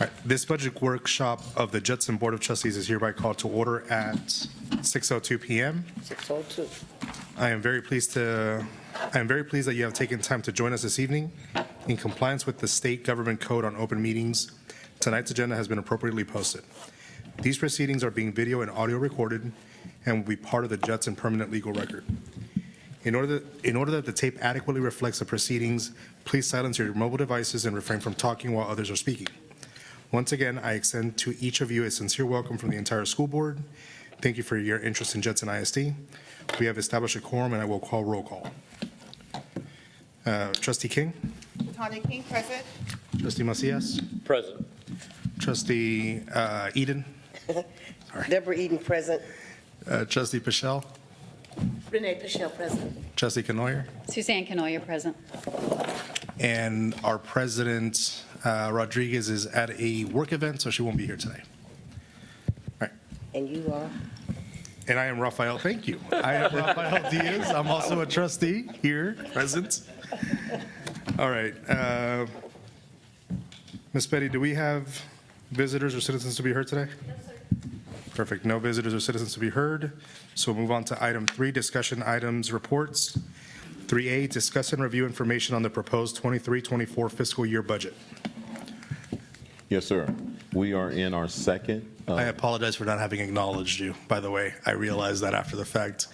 All right, this budget workshop of the Judson Board of Trustees is hereby called to order at 6:02 p.m. 6:02. I am very pleased that you have taken time to join us this evening. In compliance with the State Government Code on Open Meetings, tonight's agenda has been appropriately posted. These proceedings are being video and audio recorded and will be part of the Judson Permanent Legal Record. In order that the tape adequately reflects the proceedings, please silence your mobile devices and refrain from talking while others are speaking. Once again, I extend to each of you a sincere welcome from the entire school board. Thank you for your interest in Judson ISD. We have established a quorum, and I will call roll call. Trustee King? Tanya King, present. Trustee Macias? Present. Trustee Eden? Deborah Eden, present. Trustee Pichelle? Renee Pichelle, present. Trustee Canoyer? Suzanne Canoyer, present. And our president, Rodriguez, is at a work event, so she won't be here today. All right. And you are? And I am Rafael, thank you. I am Rafael Diaz. I'm also a trustee here, present. All right. Ms. Betty, do we have visitors or citizens to be heard today? Yes, sir. Perfect. No visitors or citizens to be heard. So we'll move on to item 3, discussion items, reports. 3A, discuss and review information on the proposed 23-24 fiscal year budget. Yes, sir. We are in our second. I apologize for not having acknowledged you, by the way. I realized that after the fact.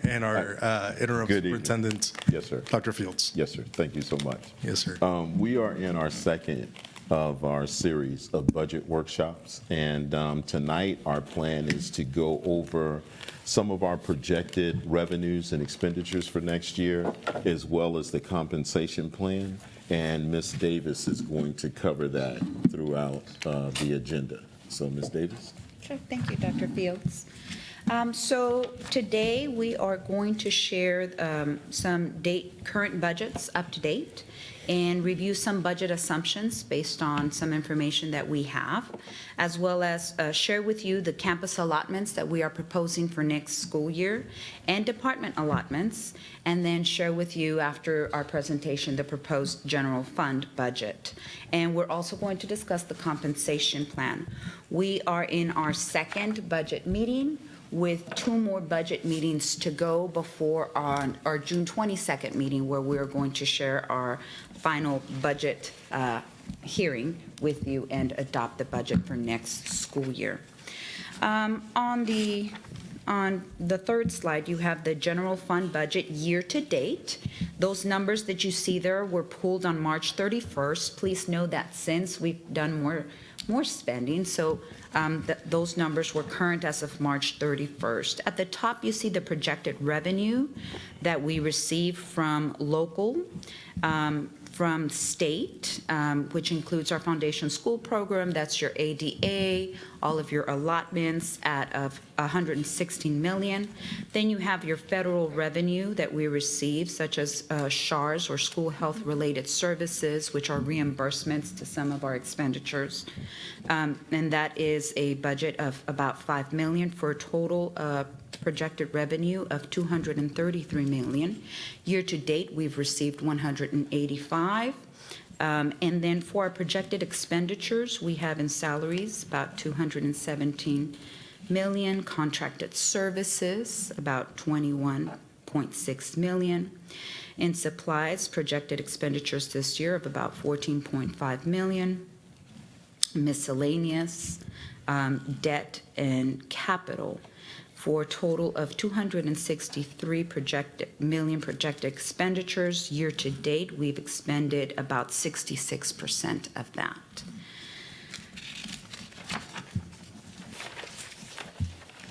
And our interim Good evening. superintendent, Yes, sir. Dr. Fields. Yes, sir. Thank you so much. Yes, sir. We are in our second of our series of budget workshops. And tonight, our plan is to go over some of our projected revenues and expenditures for next year, as well as the compensation plan. And Ms. Davis is going to cover that throughout the agenda. So, Ms. Davis? Sure. Thank you, Dr. Fields. So today, we are going to share some current budgets up to date and review some budget assumptions based on some information that we have, as well as share with you the campus allotments that we are proposing for next school year and department allotments, and then share with you after our presentation the proposed general fund budget. And we're also going to discuss the compensation plan. We are in our second budget meeting with 2 more budget meetings to go before our June 22nd meeting, where we're going to share our final budget hearing with you and adopt the budget for next school year. On the third slide, you have the general fund budget year to date. Those numbers that you see there were pulled on March 31st. Please know that since we've done more spending, so those numbers were current as of March 31st. At the top, you see the projected revenue that we receive from local, from state, which includes our foundation school program. That's your ADA, all of your allotments of $116 million. Then you have your federal revenue that we receive, such as SHARS, or school health related services, which are reimbursements to some of our expenditures. And that is a budget of about $5 million for a total projected revenue of $233 million. Year to date, we've received $185. And then for our projected expenditures, we have in salaries about $217 million, contracted services about $21.6 million. In supplies, projected expenditures this year of about $14.5 million. Miscellaneous, debt, and capital, for a total of $263 million projected expenditures. Year to date, we've expended about 66% of that.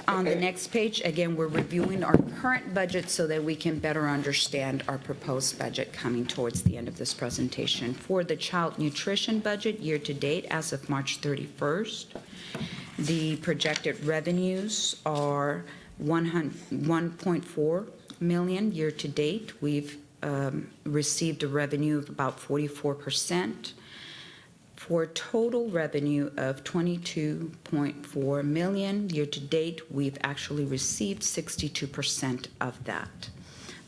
On the next page, again, we're reviewing our current budget so that we can better understand our proposed budget coming towards the end of this presentation. For the child nutrition budget year to date, as of March 31st, the projected revenues are $1.4 million year to date. We've received a revenue of about 44%. For a total revenue of $22.4 million year to date, we've actually received 62% of that.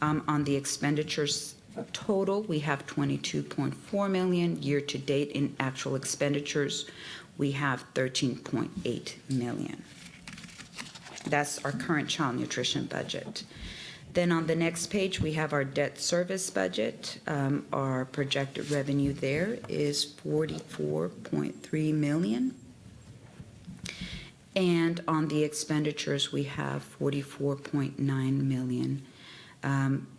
On the expenditures Total, we have 22.4 million. Year-to-date in actual expenditures, we have 13.8 million. That's our current child nutrition budget. Then on the next page, we have our debt service budget. Our projected revenue there is 44.3 million. And on the expenditures, we have 44.9 million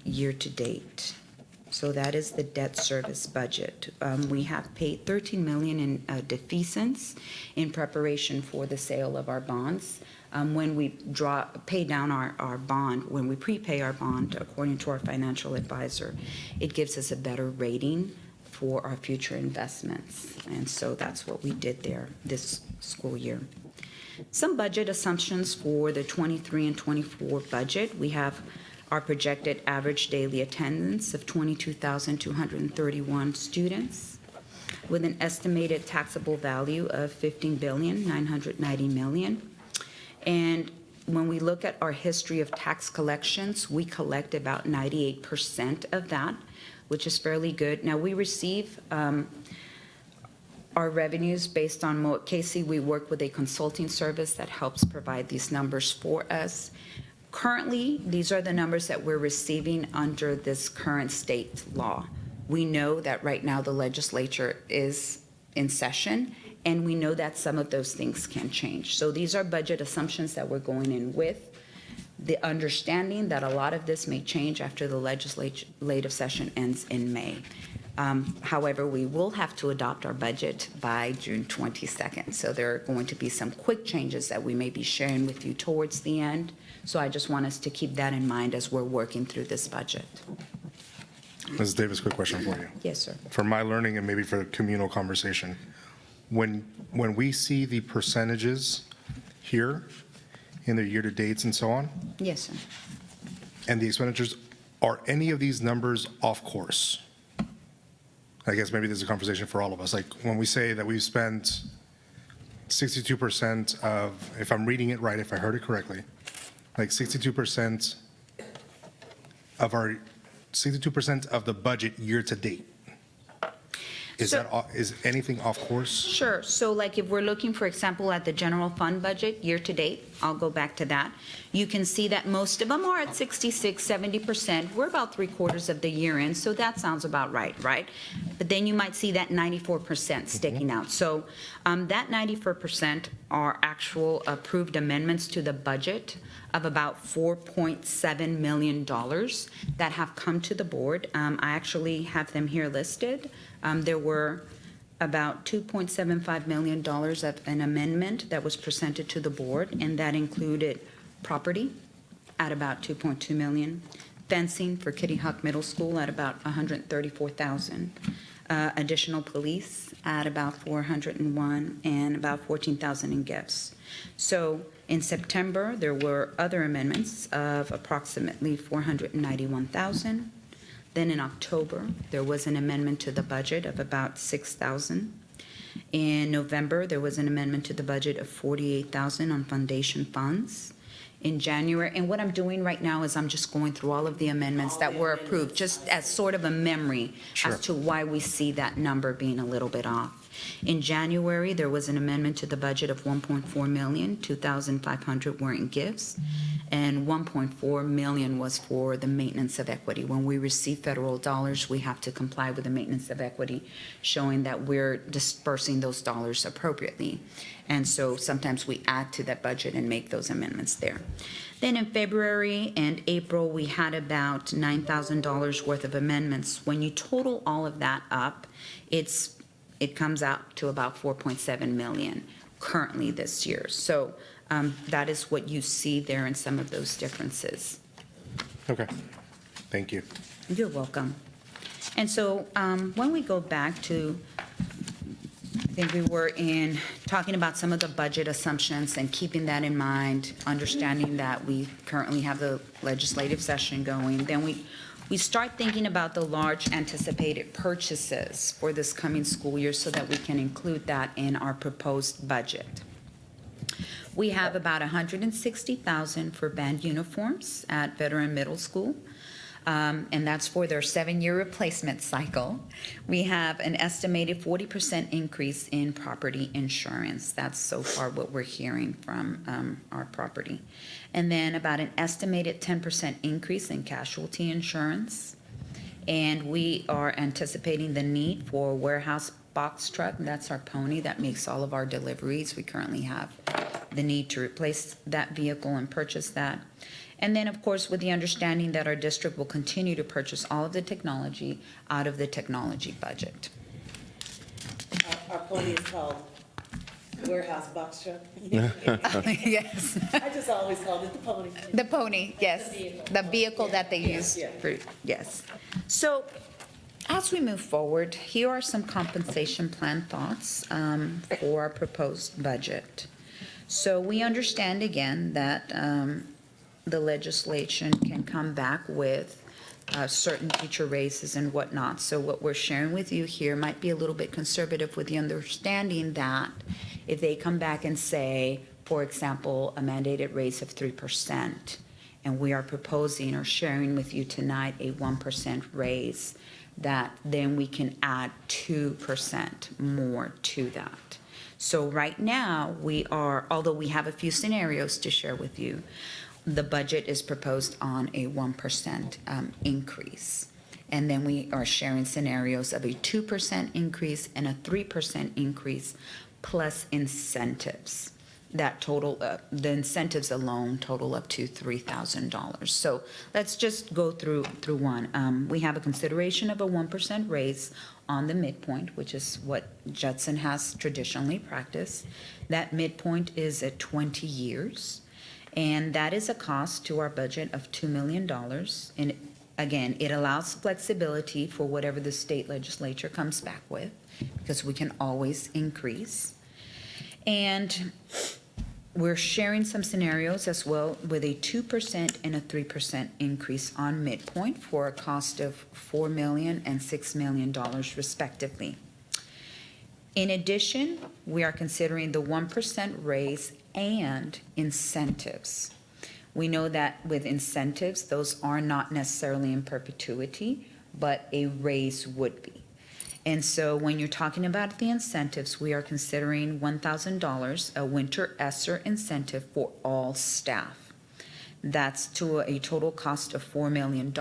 year-to-date. So that is the debt service budget. We have paid 13 million in defeasance in preparation for the sale of our bonds. When we pay down our bond, when we prepay our bond, according to our financial advisor, it gives us a better rating for our future investments. And so that's what we did there this school year. Some budget assumptions for the 23 and 24 budget. We have our projected average daily attendance of 22,231 students with an estimated taxable value of $15,990 million. And when we look at our history of tax collections, we collect about 98% of that, which is fairly good. Now, we receive our revenues based on Casey. We work with a consulting service that helps provide these numbers for us. Currently, these are the numbers that we're receiving under this current state law. We know that right now the legislature is in session, and we know that some of those things can change. So these are budget assumptions that we're going in with, the understanding that a lot of this may change after the legislative session ends in May. However, we will have to adopt our budget by June 22nd. So there are going to be some quick changes that we may be sharing with you towards the end. So I just want us to keep that in mind as we're working through this budget. Ms. Davis, quick question for you. Yes, sir. For my learning and maybe for communal conversation, when we see the percentages here in the year-to-dates and so on, Yes, sir. and the expenditures, are any of these numbers off course? I guess maybe there's a conversation for all of us. Like when we say that we've spent 62% of, if I'm reading it right, if I heard it correctly, like 62% of the budget year to date. Is anything off course? Sure. So like if we're looking, for example, at the general fund budget year-to-date, I'll go back to that. You can see that most of them are at 66, 70%. We're about 3/4 of the year in, so that sounds about right? But then you might see that 94% sticking out. So that 94% are actual approved amendments to the budget of about $4.7 million that have come to the board. I actually have them here listed. There were about $2.75 million of an amendment that was presented to the board, and that included property at about $2.2 million, fencing for Kitty Hawk Middle School at about $134,000, additional police at about $401,000, and about $14,000 in gifts. So in September, there were other amendments of approximately $491,000. Then in October, there was an amendment to the budget of about $6,000. In November, there was an amendment to the budget of $48,000 on foundation funds. In January, and what I'm doing right now is I'm just going through all of the amendments that were approved, just as sort of a memory as to why we see that number being a little bit off. In January, there was an amendment to the budget of $1.4 million, $2,500 were in gifts, and $1.4 million was for the maintenance of equity. When we receive federal dollars, we have to comply with the maintenance of equity, showing that we're dispersing those dollars appropriately. And so sometimes we add to that budget and make those amendments there. Then in February and April, we had about $9,000 worth of amendments. When you total all of that up, it comes out to about $4.7 million currently this year. So that is what you see there in some of those differences. Okay, thank you. You're welcome. And so when we go back to, I think we were talking about some of the budget assumptions and keeping that in mind, understanding that we currently have the legislative session going. Then we start thinking about the large anticipated purchases for this coming school year so that we can include that in our proposed budget. We have about $160,000 for band uniforms at Veteran Middle School. and that's for their 7-year replacement cycle. We have an estimated 40% increase in property insurance. That's so far what we're hearing from our property. And then about an estimated 10% increase in casualty insurance. And we are anticipating the need for a warehouse box truck. That's our pony that makes all of our deliveries. We currently have the need to replace that vehicle and purchase that. And then, of course, with the understanding that our district will continue to purchase all of the technology out of the technology budget. Our pony is called warehouse box truck. Yes, I just always called it the pony. the pony, yes, the vehicle that they use Yeah. for, yes. So as we move forward, here are some compensation plan thoughts for our proposed budget. So we understand again that the legislation can come back with certain teacher raises and whatnot. So what we're sharing with you here might be a little bit conservative with the understanding that if they come back and say, for example, a mandated raise of 3%, and we are proposing or sharing with you tonight a 1% raise, that then we can add 2% more to that. So right now, we are, although we have a few scenarios to share with you, the budget is proposed on a 1% increase. And then we are sharing scenarios of a 2% increase and a 3% increase plus incentives. That total, the incentives alone total up to $3,000. So let's just go through one. We have a consideration of a 1% raise on the midpoint, which is what Judson has traditionally practiced. That midpoint is at 20 years. And that is a cost to our budget of $2 million. And again, it allows flexibility for whatever the state legislature comes back with, because we can always increase. And we're sharing some scenarios as well with a 2% and a 3% increase on midpoint for a cost of $4 million and $6 million respectively. In addition, we are considering the 1% raise and incentives. We know that with incentives, those are not necessarily in perpetuity, but a raise would be. And so when you're talking about the incentives, we are considering $1,000, a winter ESSER incentive for all staff. That's to a total cost of $4 million.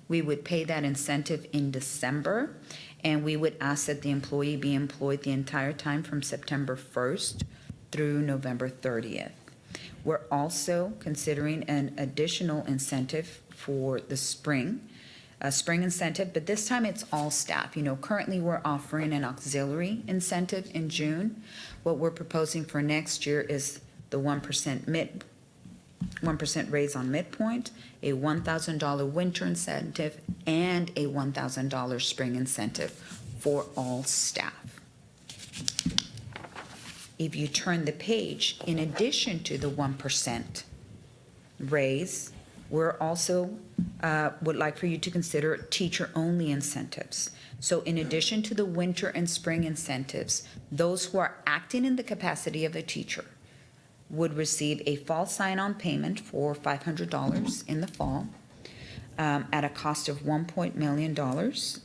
We would pay that incentive in December, and we would ask that the employee be employed the entire time from September 1st through November 30th. We're also considering an additional incentive for the spring, a spring incentive, but this time it's all staff. You know, currently we're offering an auxiliary incentive in June. What we're proposing for next year is the 1% raise on midpoint, a $1,000 winter incentive, and a $1,000 spring incentive for all staff. If you turn the page, in addition to the 1% raise, we're also would like for you to consider teacher-only incentives. So in addition to the winter and spring incentives, those who are acting in the capacity of a teacher would receive a fall sign-on payment for $500 in the fall at a cost of $1 million,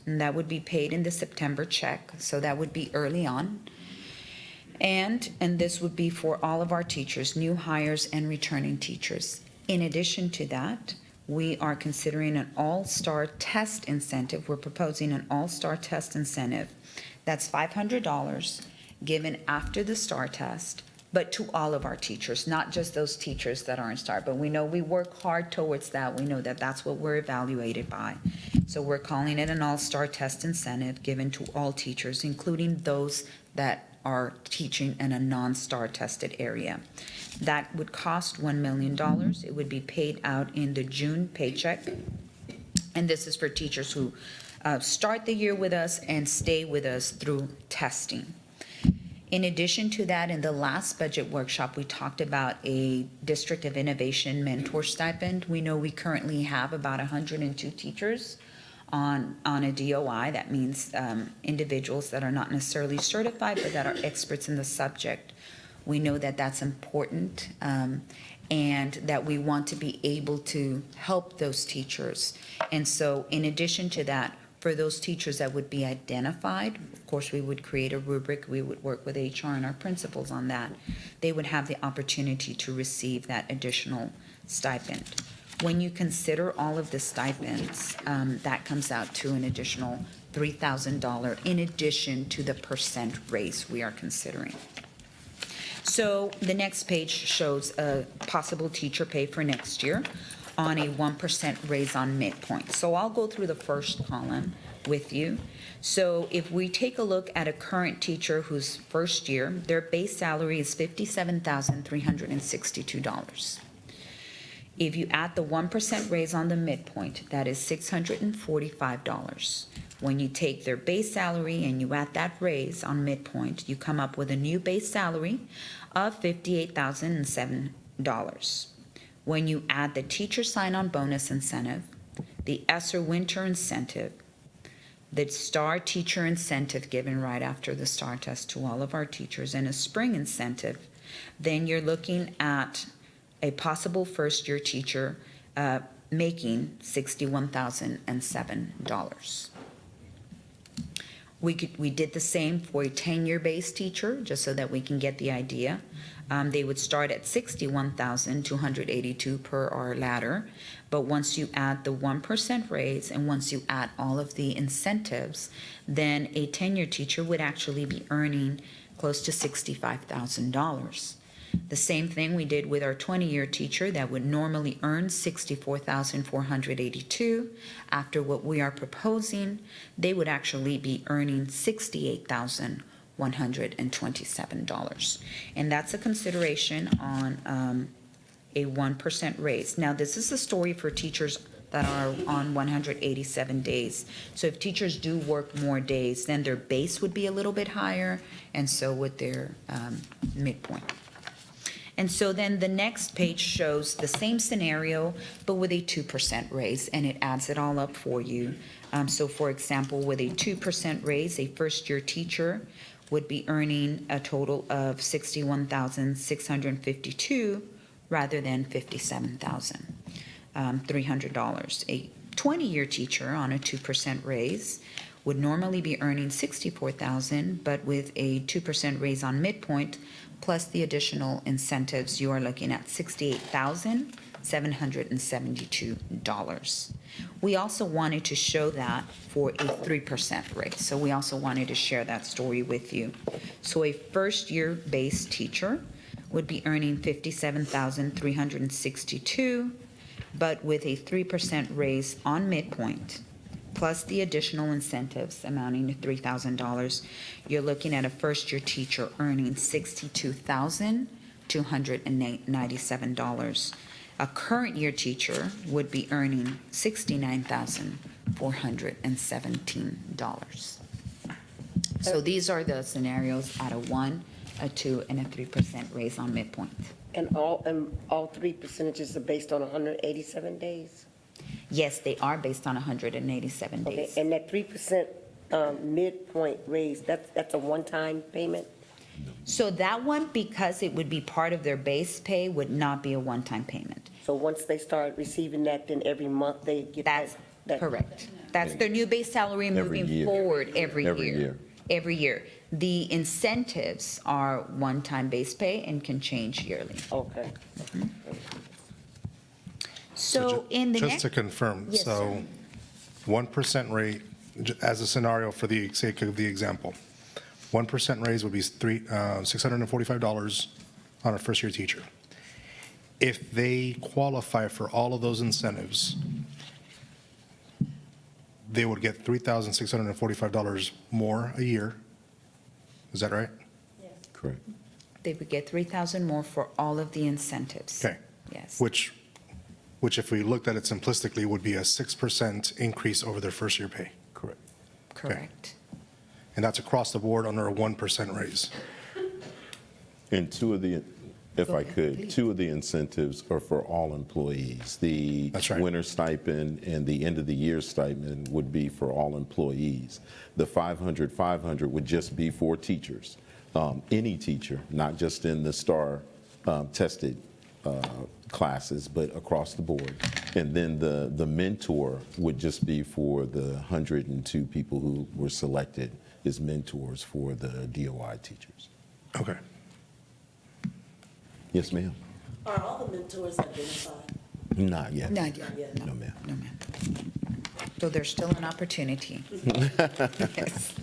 and that would be paid in the September check, so that would be early on. And this would be for all of our teachers, new hires and returning teachers. In addition to that, we are considering an all-star test incentive. We're proposing an all-star test incentive. That's $500 given after the STAR test, but to all of our teachers, not just those teachers that are in STAR. But we know we work hard towards that. We know that that's what we're evaluated by. So we're calling it an all-star test incentive given to all teachers, including those that are teaching in a non-STAR tested area. That would cost $1 million. It would be paid out in the June paycheck. And this is for teachers who start the year with us and stay with us through testing. In addition to that, in the last budget workshop, we talked about a District of Innovation mentor stipend. We know we currently have about 102 teachers on a DOI. That means individuals that are not necessarily certified, but that are experts in the subject. We know that that's important, and that we want to be able to help those teachers. And so in addition to that, for those teachers that would be identified, of course, we would create a rubric, we would work with HR and our principals on that. They would have the opportunity to receive that additional stipend. When you consider all of the stipends, that comes out to an additional $3,000 in addition to the percent raise we are considering. So the next page shows a possible teacher pay for next year on a 1% raise on midpoint. So I'll go through the first column with you. So if we take a look at a current teacher who's first year, their base salary is $57,362. If you add the 1% raise on the midpoint, that is $645. When you take their base salary and you add that raise on midpoint, you come up with a new base salary of $58,007. When you add the teacher sign-on bonus incentive, the ESSER winter incentive, the STAR teacher incentive given right after the STAR test to all of our teachers, and a spring incentive, then you're looking at a possible first-year teacher making $61,007. We did the same for a 10-year base teacher, just so that we can get the idea. They would start at $61,282 per our ladder, but once you add the 1% raise and once you add all of the incentives, then a 10-year teacher would actually be earning close to $65,000. The same thing we did with our 20-year teacher that would normally earn $64,482. After what we are proposing, they would actually be earning $68,127. And that's a consideration on a 1% raise. Now, this is the story for teachers that are on 187 days. So if teachers do work more days, then their base would be a little bit higher, and so would their midpoint. And so then the next page shows the same scenario, but with a 2% raise, and it adds it all up for you. So for example, with a 2% raise, a first-year teacher would be earning a total of $61,652 rather than $57,300. A 20-year teacher on a 2% raise would normally be earning $64,000, but with a 2% raise on midpoint, plus the additional incentives, you are looking at $68,772. We also wanted to show that for a 3% raise, so we also wanted to share that story with you. So a first-year base teacher would be earning $57,362, but with a 3% raise on midpoint, plus the additional incentives amounting to $3,000, you're looking at a first-year teacher earning $62,297. A current-year teacher would be earning $69,417. So these are the scenarios at a 1, a 2, and a 3% raise on midpoint. And all three percentages are based on 187 days? Yes, they are based on 187 Okay, days. and that 3% midpoint raise, that's a one-time payment? So that one, because it would be part of their base pay, would not be a one-time payment. So once they start receiving that, then every month they get That's that? correct. That's their new base salary Every moving year. forward every Every year. year. Every year. The incentives are one-time base pay and can change yearly. Okay. So in the Just next, to confirm, Yes, so 1% rate, as a scenario for the sake of the example, 1% raise would be $645 on a first-year teacher. If they qualify for all of those incentives, they would get $3,645 more a year. Is that right? Correct. they would get 3,000 more for all of the incentives. Okay. Yes. Which if we looked at it simplistically, would be a 6% increase over their first-year pay. Correct. Correct. And that's across the board under a 1% raise. And two of the, if Go I ahead, could, please. two of the incentives are for all employees. The That's right. winter stipend and the end of the year stipend would be for all employees. The 500 would just be for teachers. Any teacher, not just in the STAR tested classes, but across the board. And then the mentor would just be for the 102 people who were selected as mentors for the DOI teachers. Okay. Yes, ma'am. Are all the mentors identified? Not yet. Not yet. yet. No, ma'am. No, ma'am. So there's still an opportunity. Yes.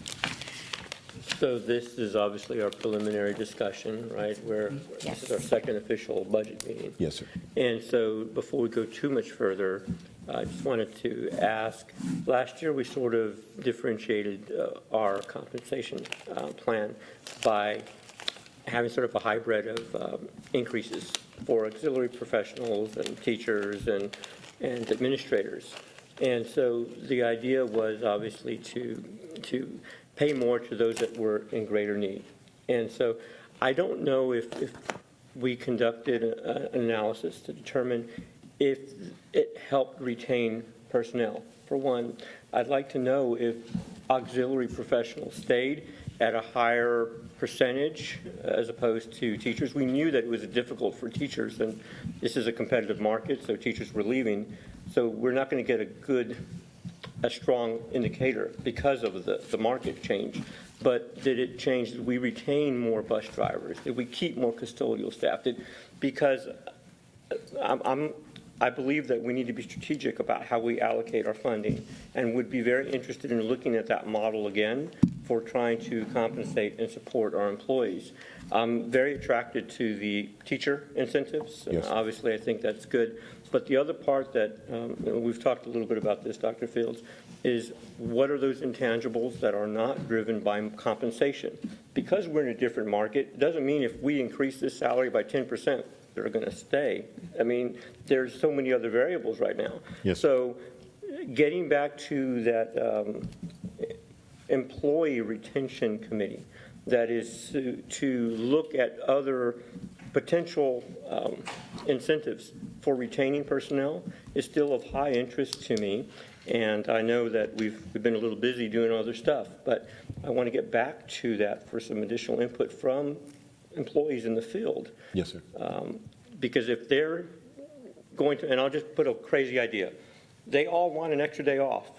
So this is obviously our preliminary discussion, right, where this is our second official budget meeting. Yes, sir. And so before we go too much further, I just wanted to ask, last year we sort of differentiated our compensation plan by having sort of a hybrid of increases for auxiliary professionals and teachers and administrators. And so the idea was obviously to pay more to those that were in greater need. And so I don't know if we conducted an analysis to determine if it helped retain personnel. For one, I'd like to know if auxiliary professionals stayed at a higher percentage as opposed to teachers. We knew that it was difficult for teachers, and this is a competitive market, so teachers were leaving. So we're not going to get a strong indicator because of the market change. But did it change? Did we retain more bus drivers? Did we keep more custodial staff? Because I believe that we need to be strategic about how we allocate our funding, and would be very interested in looking at that model again for trying to compensate and support our employees. I'm very attracted to the teacher incentives. Yes. Obviously, I think that's good. But the other part that, we've talked a little bit about this, Dr. Fields, is what are those intangibles that are not driven by compensation? Because we're in a different market, it doesn't mean if we increase this salary by 10%, they're going to stay. I mean, there's so many other variables right now. Yes. So getting back to that employee retention committee, that is to look at other potential incentives for retaining personnel is still of high interest to me. And I know that we've been a little busy doing other stuff, but I want to get back to that for some additional input from employees in the field. Yes, sir. Because if they're going to, and I'll just put a crazy idea, they all want an extra day off,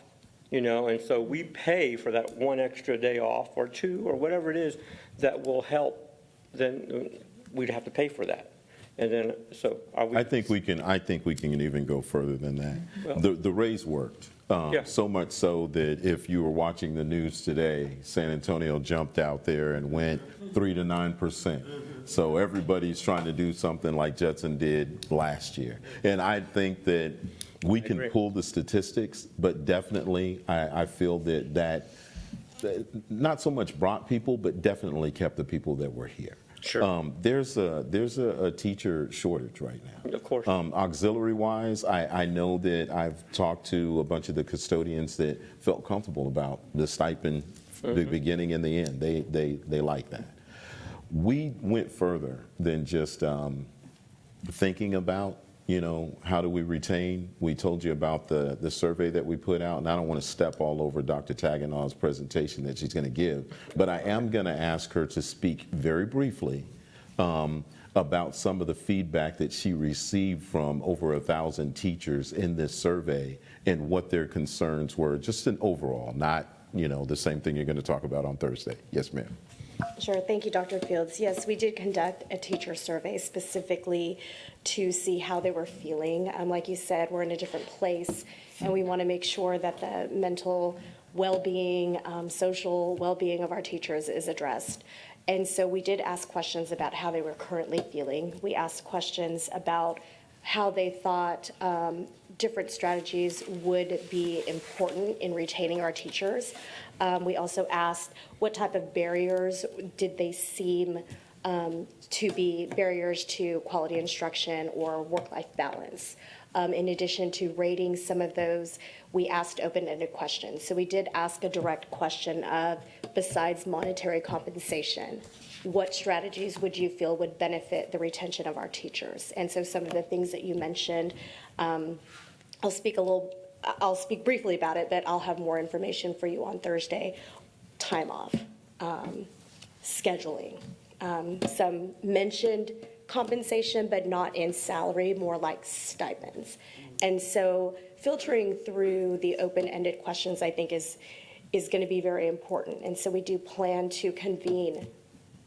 and so we pay for that one extra day off or two or whatever it is that will help, then we'd have to pay for that. And then, so are we? I think we can even go further than that. Well- The raise worked. Yeah. So much so that if you were watching the news today, San Antonio jumped out there and went 3 to 9%. So everybody's trying to do something like Judson did last year. And I think that we can agree. pull the statistics, but definitely I feel that not so much brought people, but definitely kept the people that were here. Sure. There's a teacher shortage right now. Of course. Auxiliary-wise, I know that I've talked to a bunch of the custodians that felt comfortable about the stipend, the beginning and the end. They like that. We went further than just thinking about, how do we retain? We told you about the survey that we put out, and I don't want to step all over Dr. Tagenau's presentation that she's going to give, but I am going to ask her to speak very briefly about some of the feedback that she received from over 1,000 teachers in this survey and what their concerns were, just an overall, not, the same thing you're going to talk about on Thursday. Yes, ma'am. Sure. Thank you, Dr. Fields. Yes, we did conduct a teacher survey specifically to see how they were feeling. Like you said, we're in a different place, and we want to make sure that the mental well-being, social well-being of our teachers is addressed. And so we did ask questions about how they were currently feeling. We asked questions about how they thought different strategies would be important in retaining our teachers. We also asked what type of barriers did they seem to be barriers to quality instruction or work-life balance. In addition to rating some of those, we asked open-ended questions. So we did ask a direct question of, besides monetary compensation, what strategies would you feel would benefit the retention of our teachers? And so some of the things that you mentioned, I'll speak briefly about it, but I'll have more information for you on Thursday. Time off, scheduling. Some mentioned compensation, but not in salary, more like stipends. And so filtering through the open-ended questions, I think, is going to be very important. And so we do plan to convene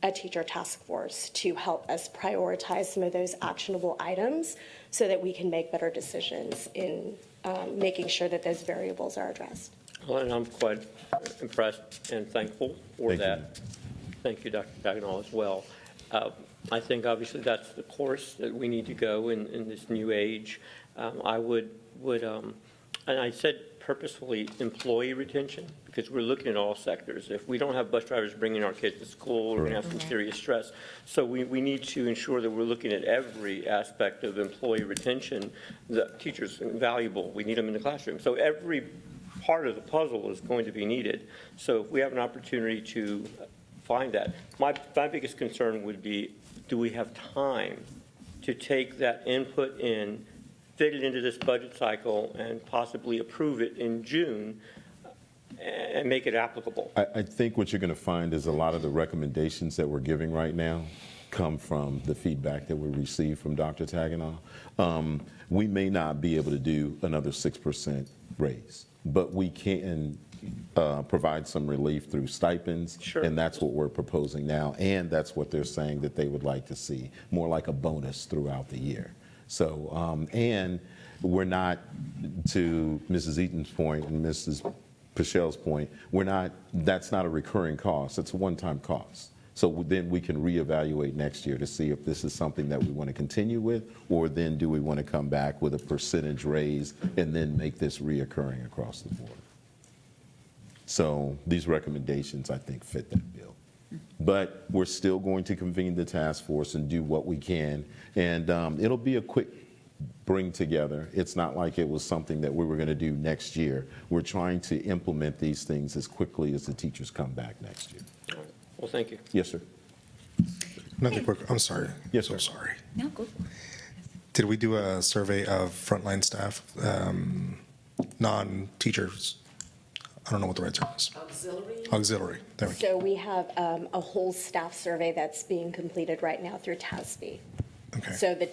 a teacher task force to help us prioritize some of those actionable items so that we can make better decisions in making sure that those variables are addressed. Well, and I'm quite impressed and thankful for Thank you. that. Thank you, Dr. Dagnall, as well. I think obviously that's the course that we need to go in this new age. I would, and I said purposefully employee retention, because we're looking at all sectors. If we don't have bus drivers bringing our kids to school, we're going to have some serious stress. So we need to ensure that we're looking at every aspect of employee retention. The teachers are valuable. We need them in the classroom. So every part of the puzzle is going to be needed. So if we have an opportunity to find that, my biggest concern would be, do we have time to take that input in, fit it into this budget cycle, and possibly approve it in June and make it applicable? I think what you're going to find is a lot of the recommendations that we're giving right now come from the feedback that we received from Dr. Tagenau. We may not be able to do another 6% raise, but we can provide some relief through stipends. Sure. And that's what we're proposing now. And that's what they're saying that they would like to see, more like a bonus throughout the year. So, and we're not, to Mrs. Eaton's point and Mrs. Pichelle's point, that's not a recurring cost. It's a one-time cost. So then we can reevaluate next year to see if this is something that we want to continue with, or then do we want to come back with a percentage raise and then make this reoccurring across the board. So these recommendations, I think, fit that bill. But we're still going to convene the task force and do what we can. And it'll be a quick bring together. It's not like it was something that we were going to do next year. We're trying to implement these things as quickly as the teachers come back next year. All right. Well, thank you. Yes, sir. Another quick, I'm sorry. Yes, So sir. sorry. No, go for it. Did we do a survey of frontline staff, non-teachers? I don't know what the right term is. Auxiliary. There we go. So we have a whole staff survey that's being completed right now through TASB. Okay. So the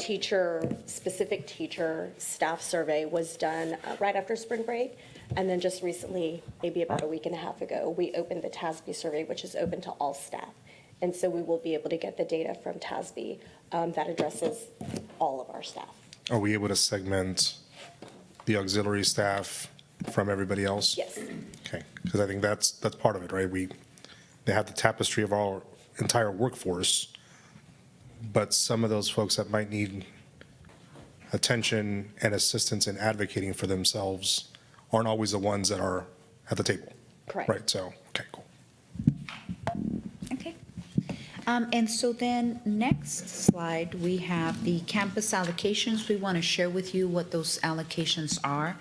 specific teacher staff survey was done right after spring break. And then just recently, maybe about a week and a half ago, we opened the TASB survey, which is open to all staff. And so we will be able to get the data from TASB that addresses all of our staff. Are we able to segment the auxiliary staff from everybody else? Yes. Okay, because I think that's part of it, right? They have the tapestry of our entire workforce, but some of those folks that might need attention and assistance in advocating for themselves aren't always the ones that are at the table. Correct. Right, so, okay, cool. Okay. And so then, next slide, we have the campus allocations. We want to share with you what those allocations are.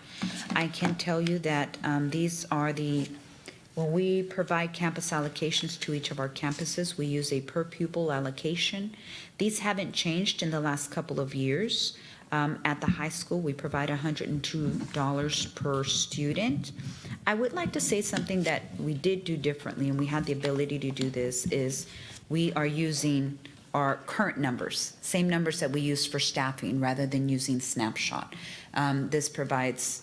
I can tell you that these are when we provide campus allocations to each of our campuses, we use a per pupil allocation. These haven't changed in the last couple of years. At the high school, we provide $102 per student. I would like to say something that we did do differently, and we had the ability to do this, is we are using our current numbers, same numbers that we use for staffing, rather than using snapshot. This provides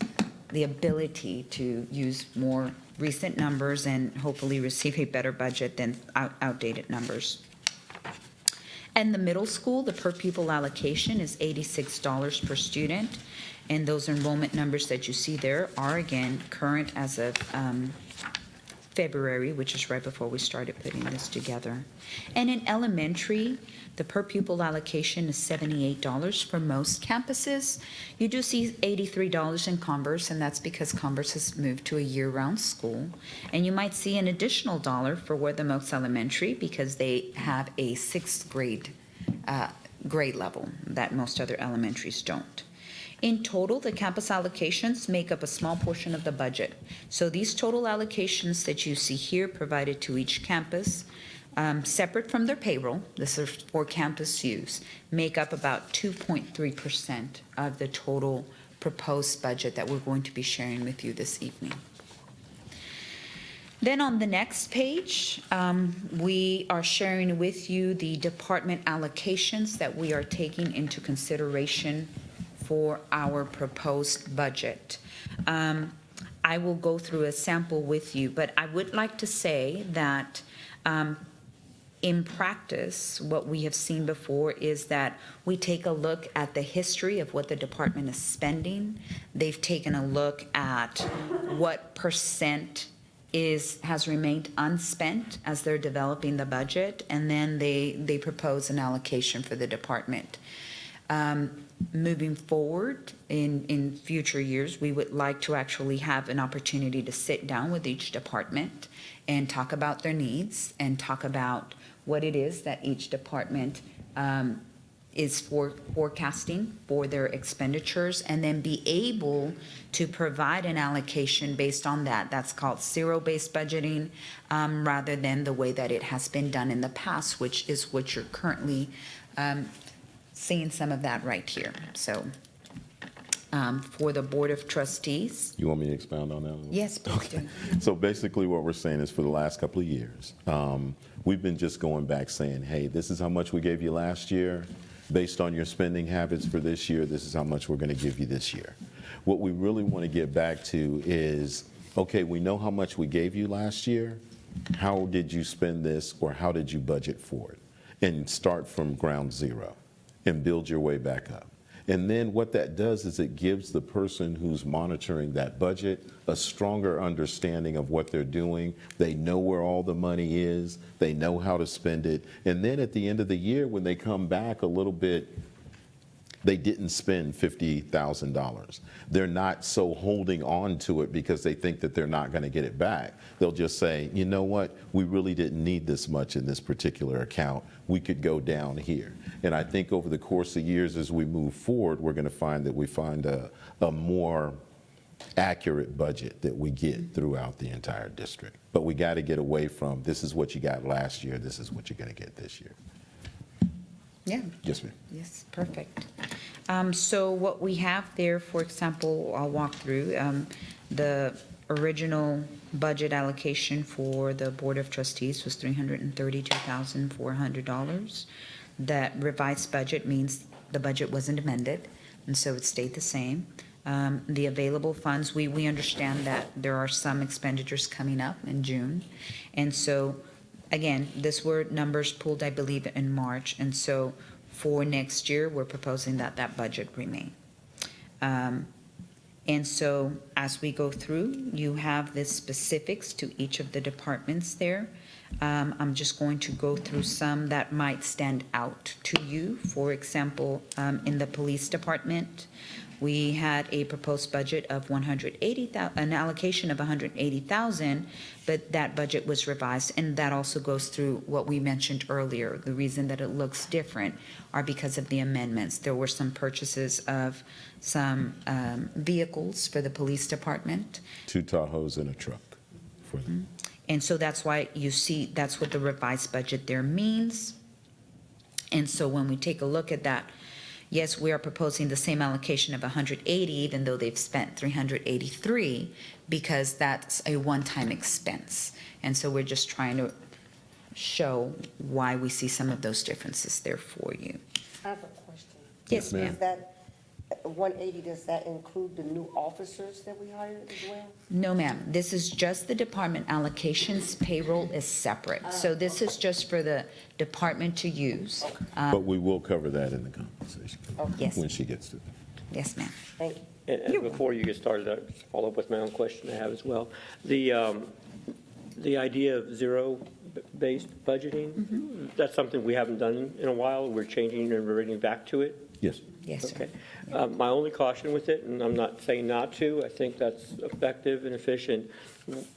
the ability to use more recent numbers and hopefully receive a better budget than outdated numbers. And the middle school, the per pupil allocation is $86 per student. And those enrollment numbers that you see there are, again, current as of February, which is right before we started putting this together. And in elementary, the per pupil allocation is $78 for most campuses. You do see $83 in Converse, and that's because Converse has moved to a year-round school. And you might see an additional dollar for Wortham Oaks Elementary because they have a sixth grade grade level that most other elementaries don't. In total, the campus allocations make up a small portion of the budget. So these total allocations that you see here provided to each campus, separate from their payroll, this is for campus use, make up about 2.3% of the total proposed budget that we're going to be sharing with you this evening. Then on the next page, we are sharing with you the department allocations that we are taking into consideration for our proposed budget. I will go through a sample with you, but I would like to say that in practice, what we have seen before is that we take a look at the history of what the department is spending. They've taken a look at what percent has remained unspent as they're developing the budget, and then they propose an allocation for the department. Moving forward in future years, we would like to actually have an opportunity to sit down with each department and talk about their needs and talk about what it is that each department is forecasting for their expenditures, and then be able to provide an allocation based on that. That's called zero-based budgeting, rather than the way that it has been done in the past, which is what you're currently seeing some of that right here. So for the Board of Trustees. You want me to expound on that? Yes, please do. So basically what we're saying is for the last couple of years, we've been just going back saying, hey, this is how much we gave you last year. Based on your spending habits for this year, this is how much we're going to give you this year. What we really want to get back to is, okay, we know how much we gave you last year. How did you spend this, or how did you budget for it? And start from ground zero and build your way back up. And then what that does is it gives the person who's monitoring that budget a stronger understanding of what they're doing. They know where all the money is. They know how to spend it. And then at the end of the year, when they come back a little bit, they didn't spend $50,000. They're not so holding on to it because they think that they're not going to get it back. They'll just say, you know what, we really didn't need this much in this particular account. We could go down here. And I think over the course of years as we move forward, we're going to find that we find a more accurate budget that we get throughout the entire district. But we got to get away from, this is what you got last year, this is what you're going to get this year. Yeah. Yes, ma'am. Yes, perfect. So what we have there, for example, I'll walk through, the original budget allocation for the Board of Trustees was $332,400. That revised budget means the budget wasn't amended, and so it stayed the same. The available funds, we understand that there are some expenditures coming up in June, and so again, these were numbers pulled, I believe, in March, and so for next year, we're proposing that that budget remain. And so as we go through, you have the specifics to each of the departments there. I'm just going to go through some that might stand out to you. For example, in the police department, we had a proposed budget of $180,000, an allocation of $180,000, but that budget was revised, and that also goes through what we mentioned earlier. The reason that it looks different are because of the amendments. There were some purchases of some vehicles for the police department. 2 Tahoes and a truck for them. And so that's why you see, that's what the revised budget there means. And so when we take a look at that, yes, we are proposing the same allocation of 180, even though they've spent 383, because that's a one-time expense. And so we're just trying to show why we see some of those differences there for you. I have a question. Yes, ma'am. ma'am. Is that 180, does that include the new officers that we hired as well? No, ma'am. This is just the department allocations. Payroll is separate. So this is just for the department to use. But we will cover that in the compensation Yes, when she gets to it. yes, ma'am. Thank you. And before you get started, I'll just follow up with my own question I have as well. The idea of zero-based budgeting, that's something we haven't done in a while. We're changing and reverting back to it. Yes. Yes, sir. Okay. My only caution with it, and I'm not saying not to, I think that's effective and efficient,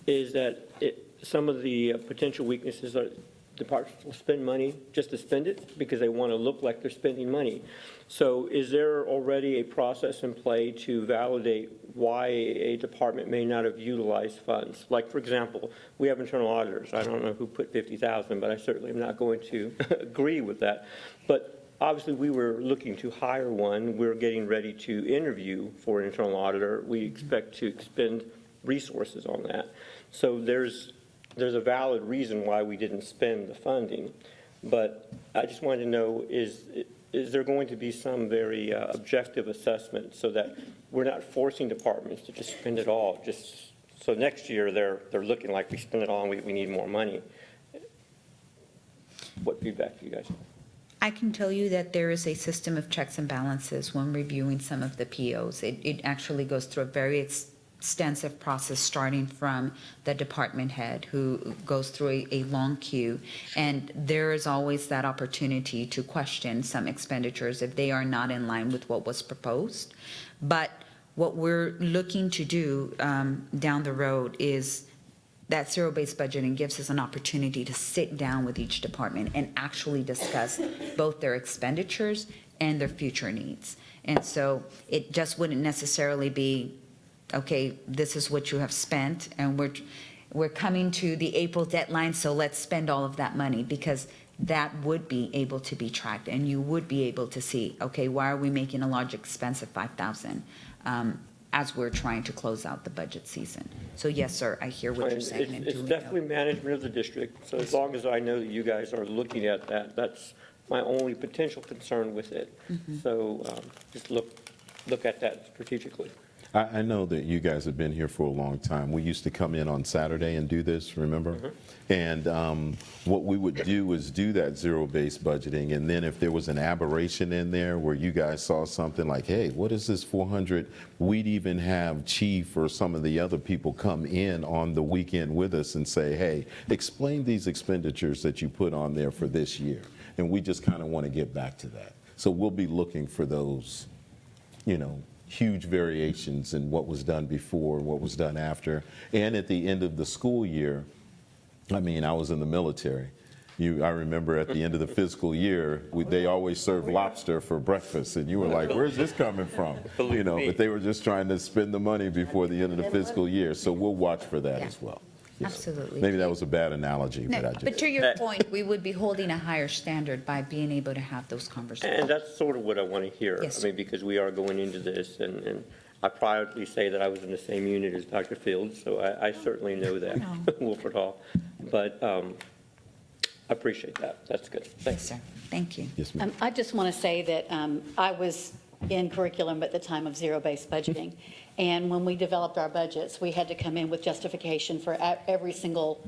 is that some of the potential weaknesses are departments will spend money just to spend it because they want to look like they're spending money. So is there already a process in play to validate why a department may not have utilized funds? Like, for example, we have internal auditors. I don't know who put 50,000, but I certainly am not going to agree with that. But obviously, we were looking to hire one. We're getting ready to interview for an internal auditor. We expect to expend resources on that. So there's there's a valid reason why we didn't spend the funding. But I just wanted to know, is there going to be some very objective assessment so that we're not forcing departments to just spend it all, just so next year they're looking like we spent it all and we need more money? What feedback do you guys have? I can tell you that there is a system of checks and balances when reviewing some of the POs. It actually goes through a very extensive process, starting from the department head, who goes through a long queue. And there is always that opportunity to question some expenditures if they are not in line with what was proposed. But what we're looking to do down the road is that zero-based budgeting gives us an opportunity to sit down with each department and actually discuss both their expenditures and their future needs. And so it just wouldn't necessarily be, okay, this is what you have spent, and we're coming to the April deadline, so let's spend all of that money, because that would be able to be tracked, and you would be able to see, okay, why are we making a large expense of $5,000 as we're trying to close out the budget season. So yes, sir, I hear what you're saying. and It's duly definitely noted. management of the district, so as long as I know that you guys are looking at that, that's my only potential concern with it. So just look at that strategically. I know that you guys have been here for a long time. We used to come in on Saturday and do this, remember? And what we would do is do that zero-based budgeting, and then if there was an aberration in there where you guys saw something like, hey, what is this 400? We'd even have Chief or some of the other people come in on the weekend with us and say, hey, explain these expenditures that you put on there for this year. And we just kind of want to get back to that. So we'll be looking for those, huge variations in what was done before, what was done after. And at the end of the school year, I was in the military. I remember at the end of the fiscal year, they always served lobster for breakfast, and you were like, where's this coming from? But they were just trying to spend the money before the end of the fiscal year. So we'll watch for that as well. Absolutely. Maybe that was a bad analogy, No, but but to your point, we would be holding a higher standard by being able to have those conversations. And that's sort of what I want to hear. Yes. Because we are going into this, and I proudly say that I was in the same unit as Dr. Fields, so I certainly know that, Wilfred Hall. But I appreciate that. That's good. Yes, Thanks. sir. Thank you. yes, ma'am. I just want to say that I was in curriculum at the time of zero-based budgeting, and when we developed our budgets, we had to come in with justification for every single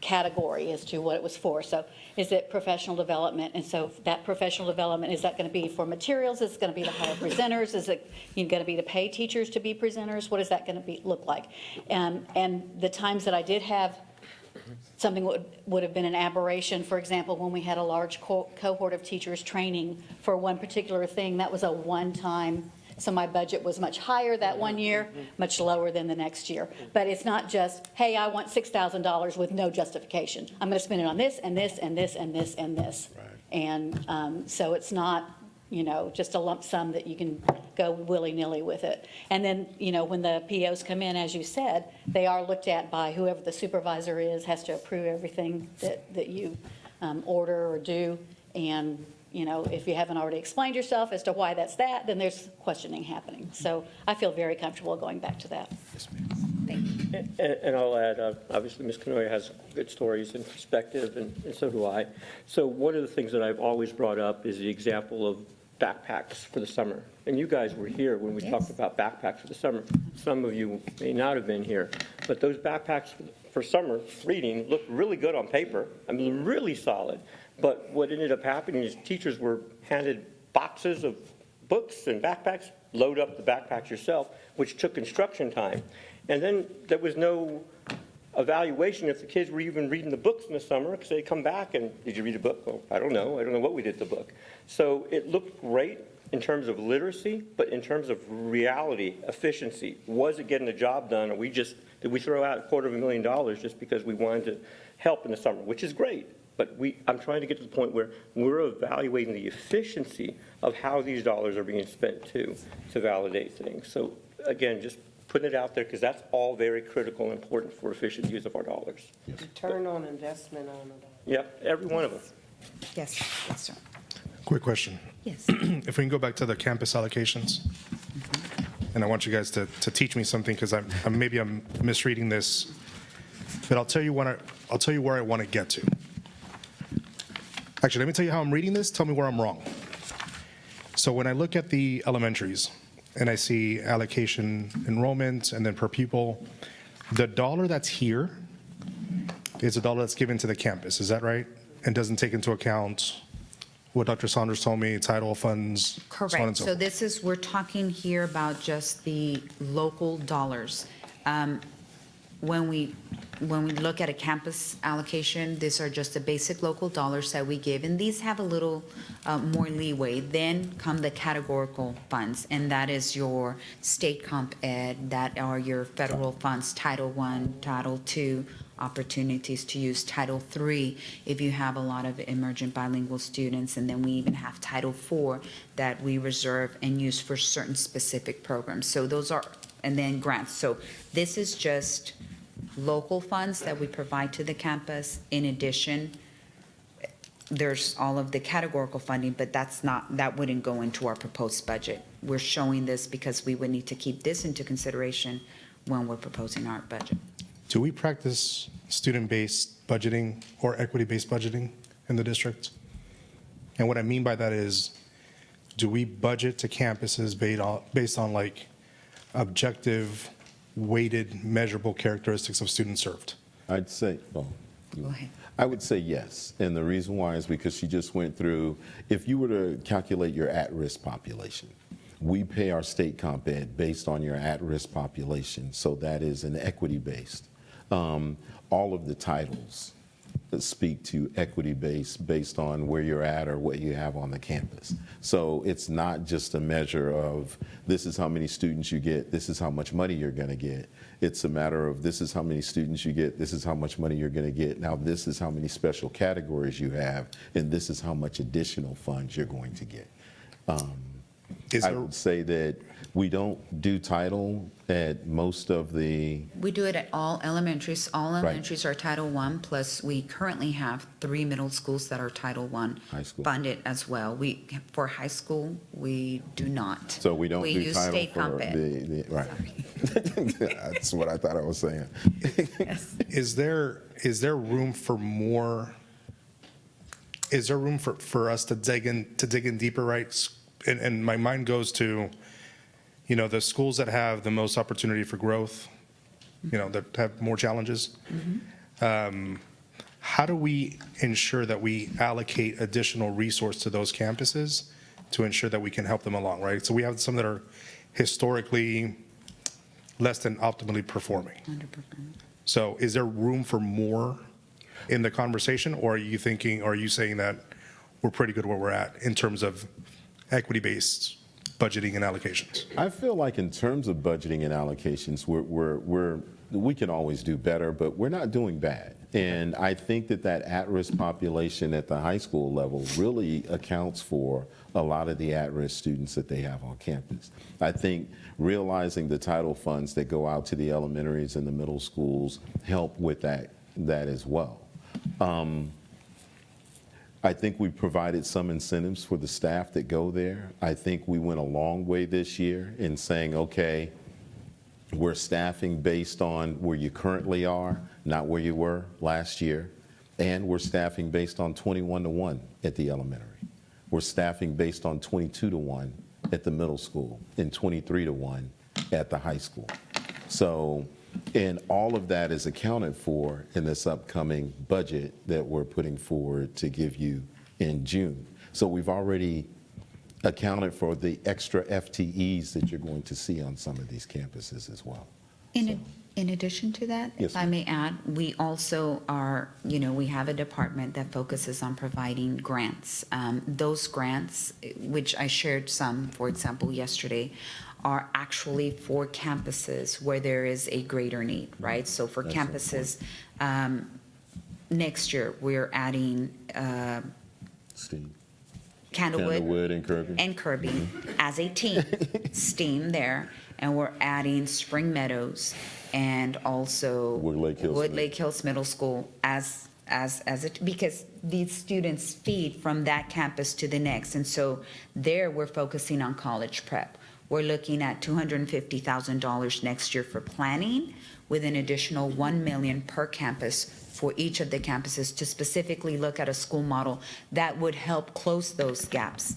category as to what it was for. So is it professional development? And so that professional development, is that going to be for materials? Is it going to be to hire presenters? Is it going to be to pay teachers to be presenters? What is that going to look like? And the times that I did have something would have been an aberration. For example, when we had a large cohort of teachers training for one particular thing, that was a one-time, so my budget was much higher that one year, much lower than the next year. But it's not just, hey, I want $6,000 with no justification. I'm going to spend it on this and this and this and this and this. And so it's not, just a lump sum that you can go willy-nilly with it. And then, when the POs come in, as you said, they are looked at by whoever the supervisor is, has to approve everything that you order or do. And, if you haven't already explained yourself as to why that's that, then there's questioning happening. So I feel very comfortable going back to that. And I'll add, obviously, Ms. Canoia has good stories and perspective, and so do I. So one of the things that I've always brought up is the example of backpacks for the summer. And you guys were here when we talked about backpacks for the summer. Some of you may not have been here, but those backpacks for summer reading looked really good on paper. Really solid. But what ended up happening is teachers were handed boxes of books and backpacks, load up the backpacks yourself, which took instruction time. And then there was no evaluation if the kids were even reading the books in the summer, because they come back and, did you read a book? Well, I don't know what we did to the book. So it looked great in terms of literacy, but in terms of reality, efficiency, was it getting the job done, or did we throw out $250,000 just because we wanted to help in the summer, which is great. But I'm trying to get to the point where we're evaluating the efficiency of how these dollars are being spent to validate things. So again, just putting it out there, because that's all very critical and important for efficient use of our dollars. Return on investment on it. Yep, every one of them. Yes, sir. Quick question. Yes. If we can go back to the campus allocations, and I want you guys to teach me something, because maybe I'm misreading this. but I'll tell you where I want to get to. Actually, let me tell you how I'm reading this. Tell me where I'm wrong. So when I look at the elementaries and I see allocation enrollment and then per pupil, the dollar that's here is a dollar that's given to the campus. Is that right? And doesn't take into account what Dr. Saunders told me, title funds, so on Correct. and so So forth. this is, we're talking here about just the local dollars. When we look at a campus allocation, these are just the basic local dollars that we give, and these have a little more leeway. Then come the categorical funds, and that is your state comp ed, that are your federal funds, Title I, Title II, opportunities to use Title III if you have a lot of emergent bilingual students, and then we even have Title IV that we reserve and use for certain specific programs. So those are, and then grants. So this is just local funds that we provide to the campus. In addition, there's all of the categorical funding, but that wouldn't go into our proposed budget. We're showing this because we would need to keep this into consideration when we're proposing our budget. Do we practice student-based budgeting or equity-based budgeting in the district? And what I mean by that is, do we budget to campuses based on like objective, weighted, measurable characteristics of students served? I'd say, well, Go ahead. I would say yes. And the reason why is because she just went through, if you were to calculate your at-risk population, we pay our state comp ed based on your at-risk population. So that is an equity-based. All of the titles that speak to equity-based based on where you're at or what you have on the campus. So it's not just a measure of this is how many students you get, this is how much money you're going to get. It's a matter of this is how many students you get, this is how much money you're going to get. Now this is how many special categories you have, and this is how much additional funds you're going to get. Is I there, would say that we don't do title at most of the, We do it at all elementaries. All elementaries are Title I, plus we currently have 3 middle schools that are Title I High school. funded as well. For high school, we do not. so we don't We do use title state for comp ed. the right. That's what I thought I was saying. Yes. is there room for more? Is there room for us to dig in deeper, right? And my mind goes to, the schools that have the most opportunity for growth, that have more challenges. How do we ensure that we allocate additional resource to those campuses to ensure that we can help them along, right? So we have some that are historically less than optimally performing. So is there room for more in the conversation, or are you saying that we're pretty good where we're at in terms of equity-based budgeting and allocations? I feel like in terms of budgeting and allocations, we can always do better, but we're not doing bad. And I think that at-risk population at the high school level really accounts for a lot of the at-risk students that they have on campus. I think realizing the title funds that go out to the elementaries and the middle schools help with that as well. I think we provided some incentives for the staff that go there. I think we went a long way this year in saying, okay, we're staffing based on where you currently are, not where you were last year. And we're staffing based on 21-to-1 at the elementary. We're staffing based on 22-to-1 at the middle school and 23-to-1 at the high school. So, and all of that is accounted for in this upcoming budget that we're putting forward to give you in June. So we've already accounted for the extra FTEs that you're going to see on some of these campuses as well. In addition to that, Yes, if I may add, we also are, we have a department that focuses on providing grants. Those grants, which I shared some, for example, yesterday, are actually for campuses where there is a greater need, right? So for That's campuses, next year, we're adding Steve. Candlewood and Kirby. as a team, STEAM there, and we're adding Spring Meadows and also Wood Lake Hills Middle School as it, because these students feed from that campus to the next, and so there we're focusing on college prep. We're looking at $250,000 next year for planning, with an additional $1 million per campus for each of the campuses to specifically look at a school model that would help close those gaps.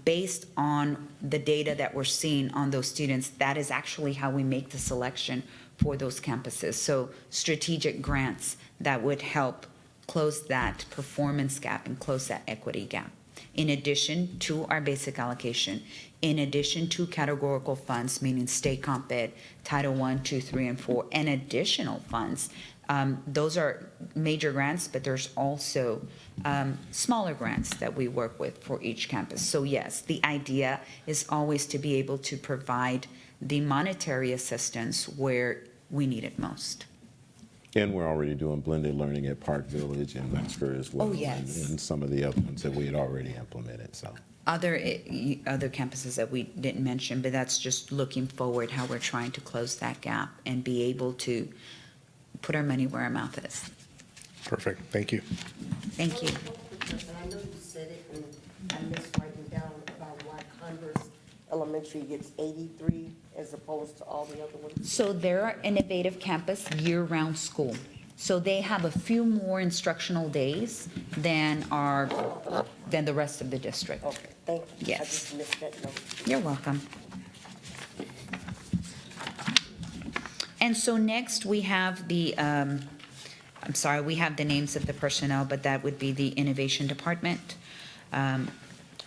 Based on the data that we're seeing on those students, that is actually how we make the selection for those campuses. So strategic grants that would help close that performance gap and close that equity gap. In addition to our basic allocation, in addition to categorical funds, meaning state comp ed, Title I, II, III, and IV, and additional funds. Those are major grants, but there's also smaller grants that we work with for each campus. So yes, the idea is always to be able to provide the monetary assistance where we need it most. And we're already doing blended learning at Park Village and Metzger as well. Oh, yes. And some of the other ones that we had already implemented, so. Other campuses that we didn't mention, but that's just looking forward, how we're trying to close that gap and be able to put our money where our mouth is. Perfect, thank you. Thank you. And I know you said it, and I missed writing down about why Converse Elementary gets 83 as opposed to all the other ones. So they're an innovative campus, year-round school. So they have a few more instructional days than the rest of the district. Okay, thank you. Yes. I just missed that note. You're welcome. And so next, we have we have the names of the personnel, but that would be the Innovation Department,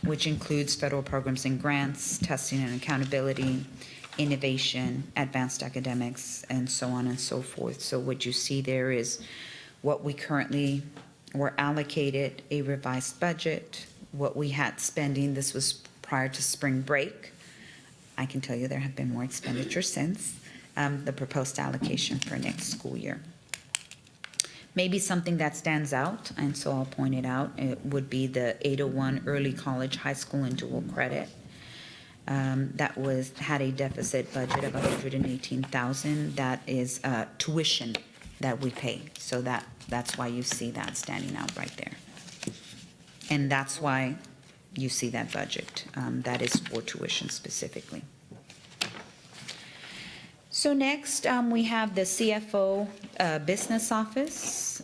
which includes federal programs and grants, testing and accountability, innovation, advanced academics, and so on and so forth. So what you see there is what we currently were allocated, a revised budget, what we had spending. This was prior to spring break. I can tell you there have been more expenditures since, the proposed allocation for next school year. Maybe something that stands out, and so I'll point it out, it would be the 801 early college, high school, and dual credit. That had a deficit budget of $118,000. That is tuition that we pay. So that's why you see that standing out right there. And that's why you see that budget. That is for tuition specifically. So next, we have the CFO business office.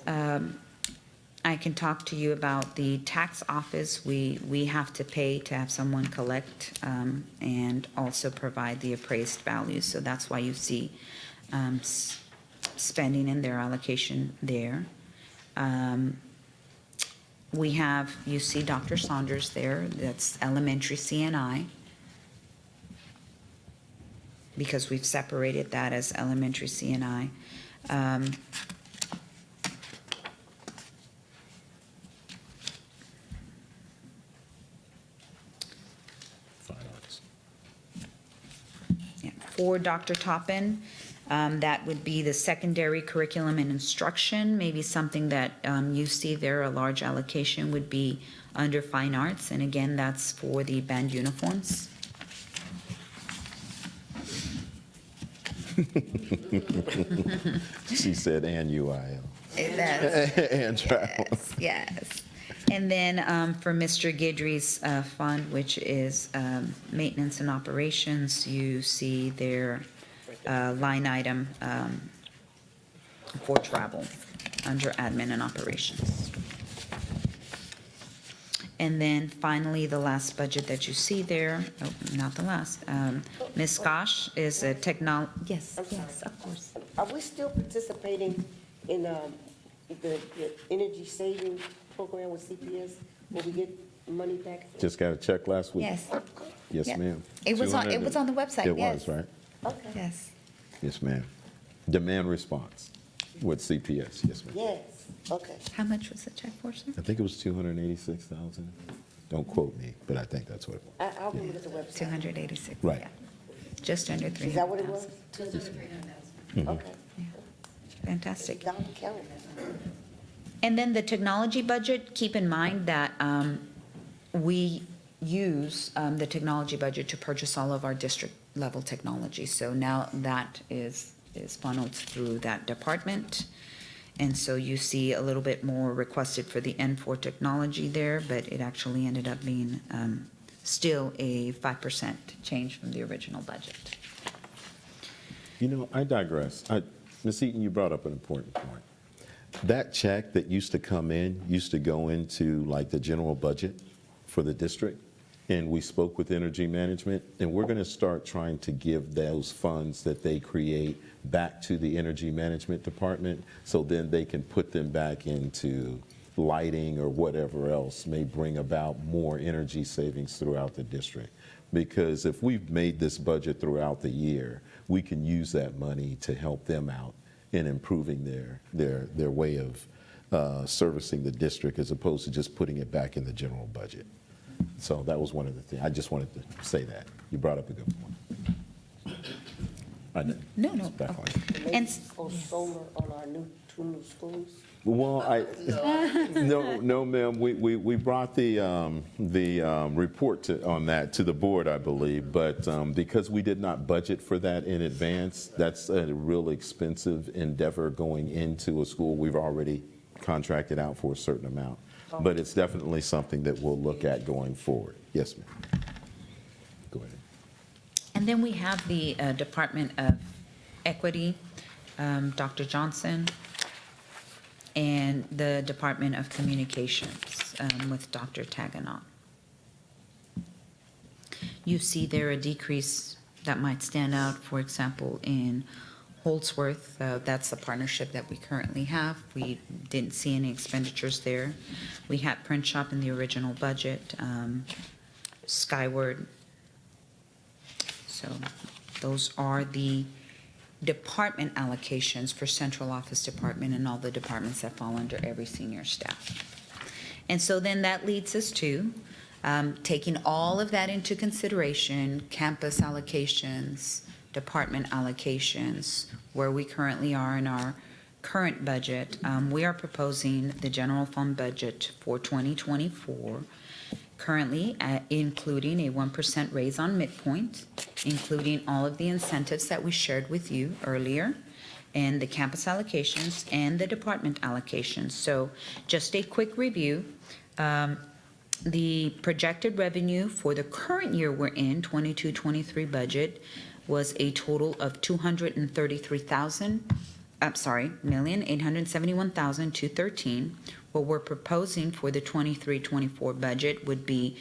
I can talk to you about the tax office. We have to pay to have someone collect and also provide the appraised values. So that's why you see spending in their allocation there. You see Dr. Saunders there. That's elementary CNI, because we've separated that as elementary CNI. For Dr. Toppin, that would be the secondary curriculum and instruction. Maybe something that you see there, a large allocation would be under fine arts. And again, that's for the band uniforms. She said, and UIL. That's, And travel. yes. And then for Mr. Guidry's fund, which is maintenance and operations, you see their line item for travel under admin and operations. And then finally, the last budget that you see there, oh, not the last, Ms. Gosh is a yes, yes, of course. Are we still participating in the energy saving program with CPS? Will we get money back? Just got a check last week? Yes, Yes, Yeah. ma'am. it was on the website, It yes. was, right? Okay. Yes. Yes, ma'am. Demand response with CPS, yes, ma'am. Yes, okay. How much was the check for, sir? I think it was 286,000. Don't quote me, but I think that's what it was. I'll look at the website. 286. Right. yeah. Just under 300,000. Is that what it was? Okay. Fantastic. Down the count. And then the technology budget, keep in mind that we use the technology budget to purchase all of our district-level technology. So now that is funneled through that department. And so you see a little bit more requested for the N4 technology there, but it actually ended up being still a 5% change from the original budget. You know, I digress. Ms. Eaton, you brought up an important point. That check that used to come in used to go into like the general budget for the district. And we spoke with Energy Management, and we're going to start trying to give those funds that they create back to the Energy Management Department, so then they can put them back into lighting or whatever else may bring about more energy savings throughout the district. Because if we've made this budget throughout the year, we can use that money to help them out in improving their way of servicing the district, as opposed to just putting it back in the general budget. So that was one of the things. I just wanted to say that. You brought up a good point. I know. No. It's back on. Maybe And- go solar on our two new schools. Well, no, ma'am. We brought the report on that to the board, I believe, but because we did not budget for that in advance, that's a real expensive endeavor going into a school we've already contracted out for a certain amount. But it's definitely something that we'll look at going forward. Yes, ma'am. Go ahead. And then we have the Department of Equity, Dr. Johnson, and the Department of Communications with Dr. Taganot. You see there a decrease that might stand out, for example, in Holdsworth. That's the partnership that we currently have. We didn't see any expenditures there. We had Print Shop in the original budget, Skyward. So those are the department allocations for central office department and all the departments that fall under every senior staff. And so then that leads us to taking all of that into consideration, campus allocations, department allocations, where we currently are in our current budget. We are proposing the general fund budget for 2024, currently including a 1% raise on midpoint, including all of the incentives that we shared with you earlier, and the campus allocations and the department allocations. So just a quick review. The projected revenue for the current year we're in, 22-23 budget, was a total of $1,871,213. What we're proposing for the 23-24 budget would be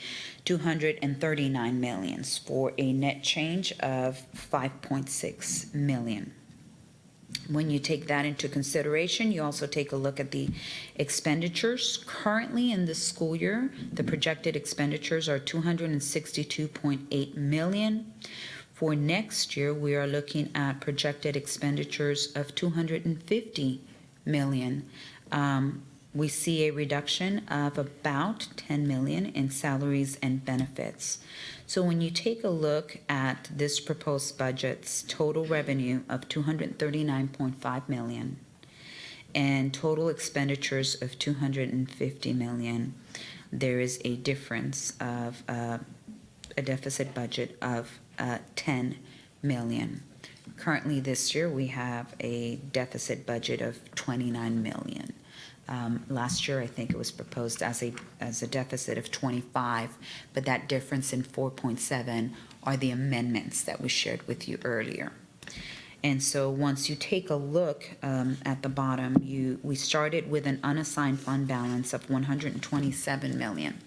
$239 million, for a net change of $5.6 million. When you take that into consideration, you also take a look at the expenditures. Currently in this school year, the projected expenditures are $262.8 million. For next year, we are looking at projected expenditures of $250 million. We see a reduction of about $10 million in salaries and benefits. So when you take a look at this proposed budget's total revenue of $239.5 million and total expenditures of $250 million, there is a difference of a deficit budget of $10 million. Currently this year, we have a deficit budget of $29 million. Last year, I think it was proposed as a deficit of 25, but that difference in 4.7 are the amendments that we shared with you earlier. And so once you take a look at the bottom, we started with an unassigned fund balance of $127 million.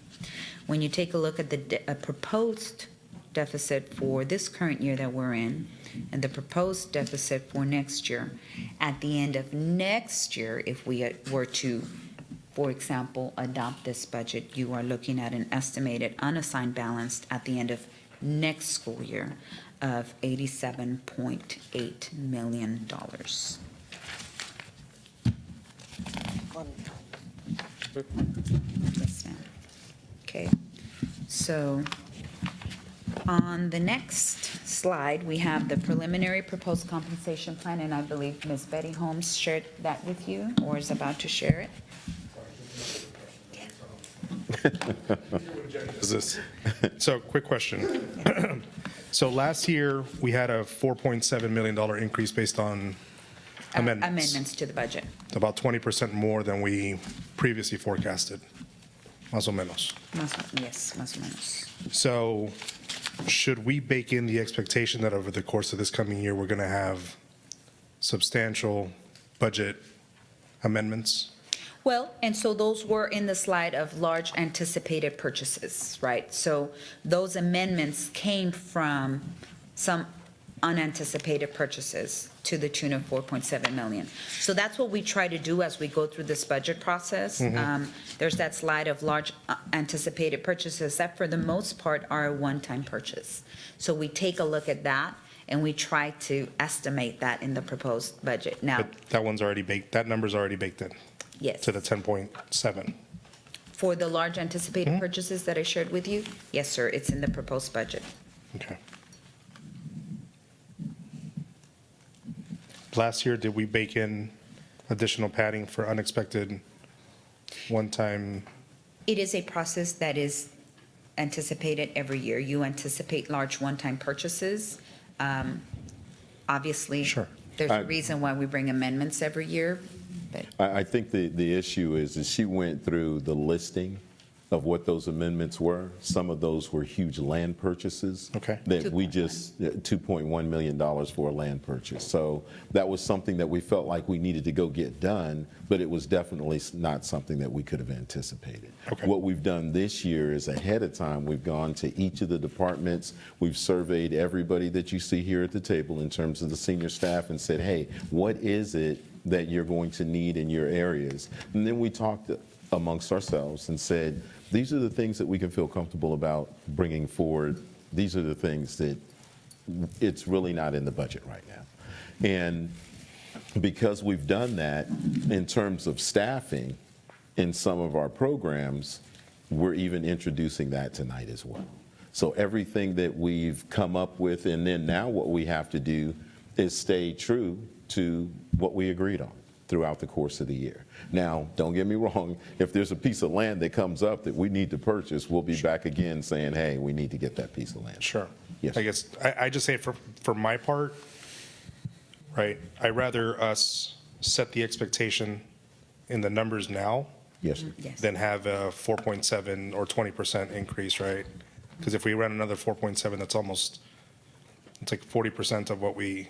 When you take a look at the proposed deficit for this current year that we're in, and the proposed deficit for next year, at the end of next year, if we were to, for example, adopt this budget, you are looking at an estimated unassigned balance at the end of next school year of $87.8 million. Yes, ma'am. Okay, so on the next slide, we have the preliminary proposed compensation plan, and I believe Ms. Betty Holmes shared that with you, or is about to share it. Is this? So, quick question. So last year, we had a $4.7 million increase based on amendments. Amendments to the budget. About 20% more than we previously forecasted. más o menos. Yes, más o menos. So should we bake in the expectation that over the course of this coming year, we're going to have substantial budget amendments? Well, and so those were in the slide of large anticipated purchases, right? So those amendments came from some unanticipated purchases to the tune of 4.7 million. So that's what we try to do as we go through this budget process. There's that slide of large anticipated purchases that for the most part are a one-time purchase. So we take a look at that and we try to estimate that in the proposed budget. Now, But that one's already baked, that number's already baked in yes, to the 10.7. for the large anticipated purchases that I shared with you, yes, sir, it's in the proposed budget. Okay. Last year, did we bake in additional padding for unexpected one-time? It is a process that is anticipated every year. You anticipate large one-time purchases. Obviously, Sure. there's a reason why we bring amendments every year, but I think the issue is she went through the listing of what those amendments were. Some of those were huge land purchases. Okay. That we just, $2.1 million for a land purchase. So that was something that we felt like we needed to go get done, but it was definitely not something that we could have anticipated. Okay. What we've done this year is ahead of time, we've gone to each of the departments, we've surveyed everybody that you see here at the table in terms of the senior staff and said, hey, what is it that you're going to need in your areas? And then we talked amongst ourselves and said, these are the things that we can feel comfortable about bringing forward. These are the things that it's really not in the budget right now. And because we've done that in terms of staffing in some of our programs, we're even introducing that tonight as well. So everything that we've come up with, and then now what we have to do is stay true to what we agreed on throughout the course of the year. Now, don't get me wrong, if there's a piece of land that comes up that we need to purchase, we'll be back again saying, hey, we need to get that piece of land. Sure. Yes. I guess, I just say for my part, right, I'd rather us set the expectation in the numbers now Yes, sir. yes. than have a 4.7 or 20% increase, right? Because if we run another 4.7, that's almost, it's like 40% of what we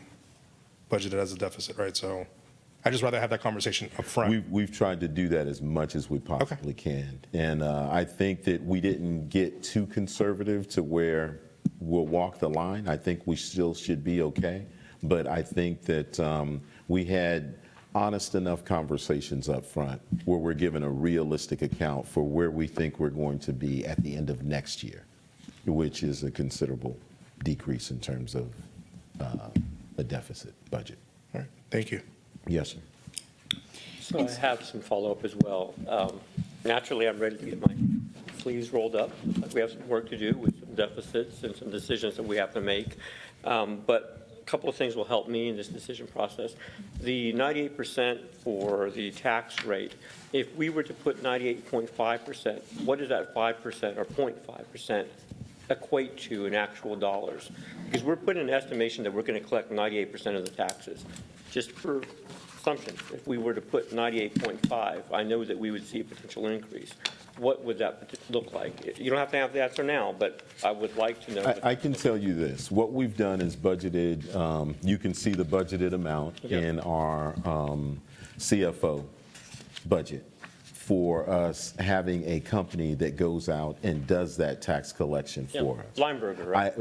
budgeted as a deficit, right? So I'd just rather have that conversation up front. We've tried to do that as much as we possibly can. And I think that we didn't get too conservative to where we'll walk the line. I think we still should be okay. But I think that we had honest enough conversations up front where we're given a realistic account for where we think we're going to be at the end of next year, which is a considerable decrease in terms of a deficit budget. All right, thank you. Yes, sir. So I have some follow-up as well. Naturally, I'm ready to get my sleeves rolled up. We have some work to do with some deficits and some decisions that we have to make. But a couple of things will help me in this decision process. The 98% for the tax rate, if we were to put 98.5%, what does that 5% or 0.5% equate to in actual dollars? Because we're putting an estimation that we're going to collect 98% of the taxes. Just for assumption, if we were to put 98.5, I know that we would see a potential increase. What would that look like? You don't have to have the answer now, but I would like to know. I can tell you this. What we've done is budgeted, you can see the budgeted amount in our CFO budget for us having a company that goes out and does that tax collection for us. Lineberger, right?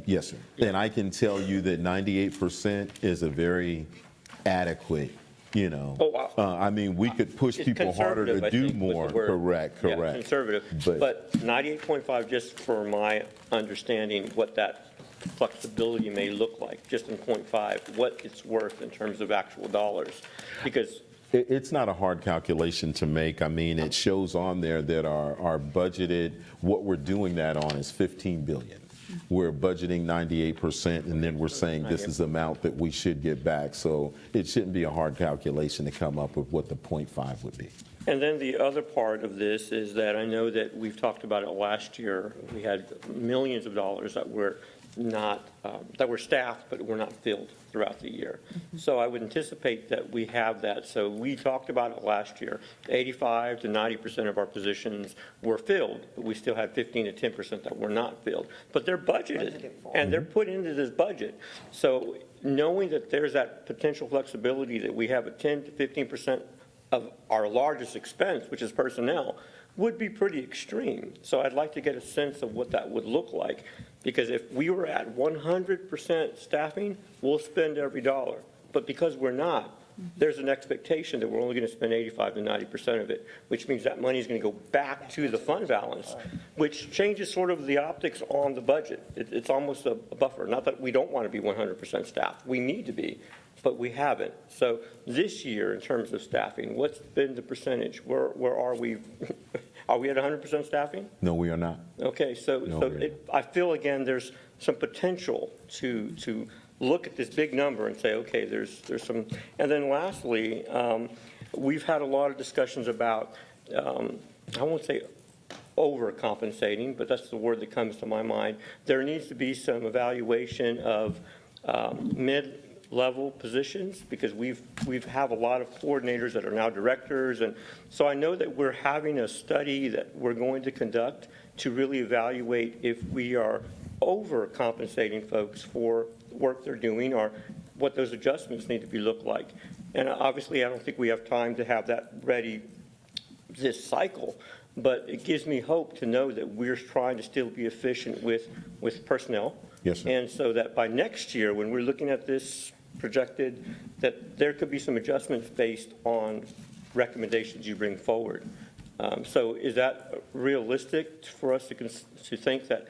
Yes, sir. And I can tell you that 98% is a very adequate, you know. Oh, wow. I mean, we could push It's people harder conservative, to I do think, was the more. word. Correct, Yeah, correct. conservative. But 98.5, just for my understanding, what that flexibility may look like, just in 0.5, what it's worth in terms of actual dollars. Because It's not a hard calculation to make. I mean, it shows on there that our budgeted, what we're doing that on is 15 billion. We're budgeting 98%, and then we're saying this is the amount that we should get back. So it shouldn't be a hard calculation to come up with what the 0.5 would be. And then the other part of this is that I know that we've talked about it last year. We had millions of dollars that were that were staffed but were not filled throughout the year. So I would anticipate that we have that. So we talked about it last year. 85 to 90% of our positions were filled, but we still had 15 to 10% that were not filled. But they're budgeted, and they're put into this budget. So knowing that there's that potential flexibility that we have a 10 to 15% of our largest expense, which is personnel, would be pretty extreme. So I'd like to get a sense of what that would look like, because if we were at 100% staffing, we'll spend every dollar. But because we're not, there's an expectation that we're only going to spend 85 to 90% of it, which means that money is going to go back to the fund balance, which changes sort of the optics on the budget. It's almost a buffer. Not that we don't want to be 100% staffed. We need to be, but we haven't. So this year, in terms of staffing, what's been the percentage? Where are we? Are we at 100% staffing? No, we are not. Okay, No, so we're not. I feel, again, there's some potential to look at this big number and say, okay, there's some. And then lastly, we've had a lot of discussions about, I won't say overcompensating, but that's the word that comes to my mind. There needs to be some evaluation of mid-level positions, because we've have a lot of coordinators that are now directors. And so I know that we're having a study that we're going to conduct to really evaluate if we are overcompensating folks for work they're doing, or what those adjustments need to look like. And obviously, I don't think we have time to have that ready this cycle, but it gives me hope to know that we're trying to still be efficient with personnel. Yes, sir. And so that by next year, when we're looking at this projected, that there could be some adjustments based on recommendations you bring forward. So is that realistic for us to think that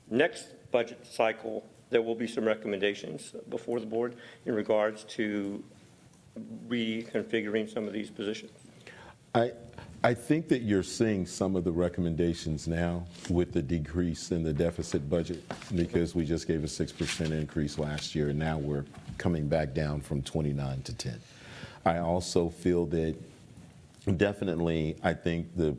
next budget cycle, there will be some recommendations before the board in regards to reconfiguring some of these positions? I think that you're seeing some of the recommendations now with the decrease in the deficit budget, because we just gave a 6% increase last year, and now we're coming back down from 29 to 10. I also feel that definitely, I think the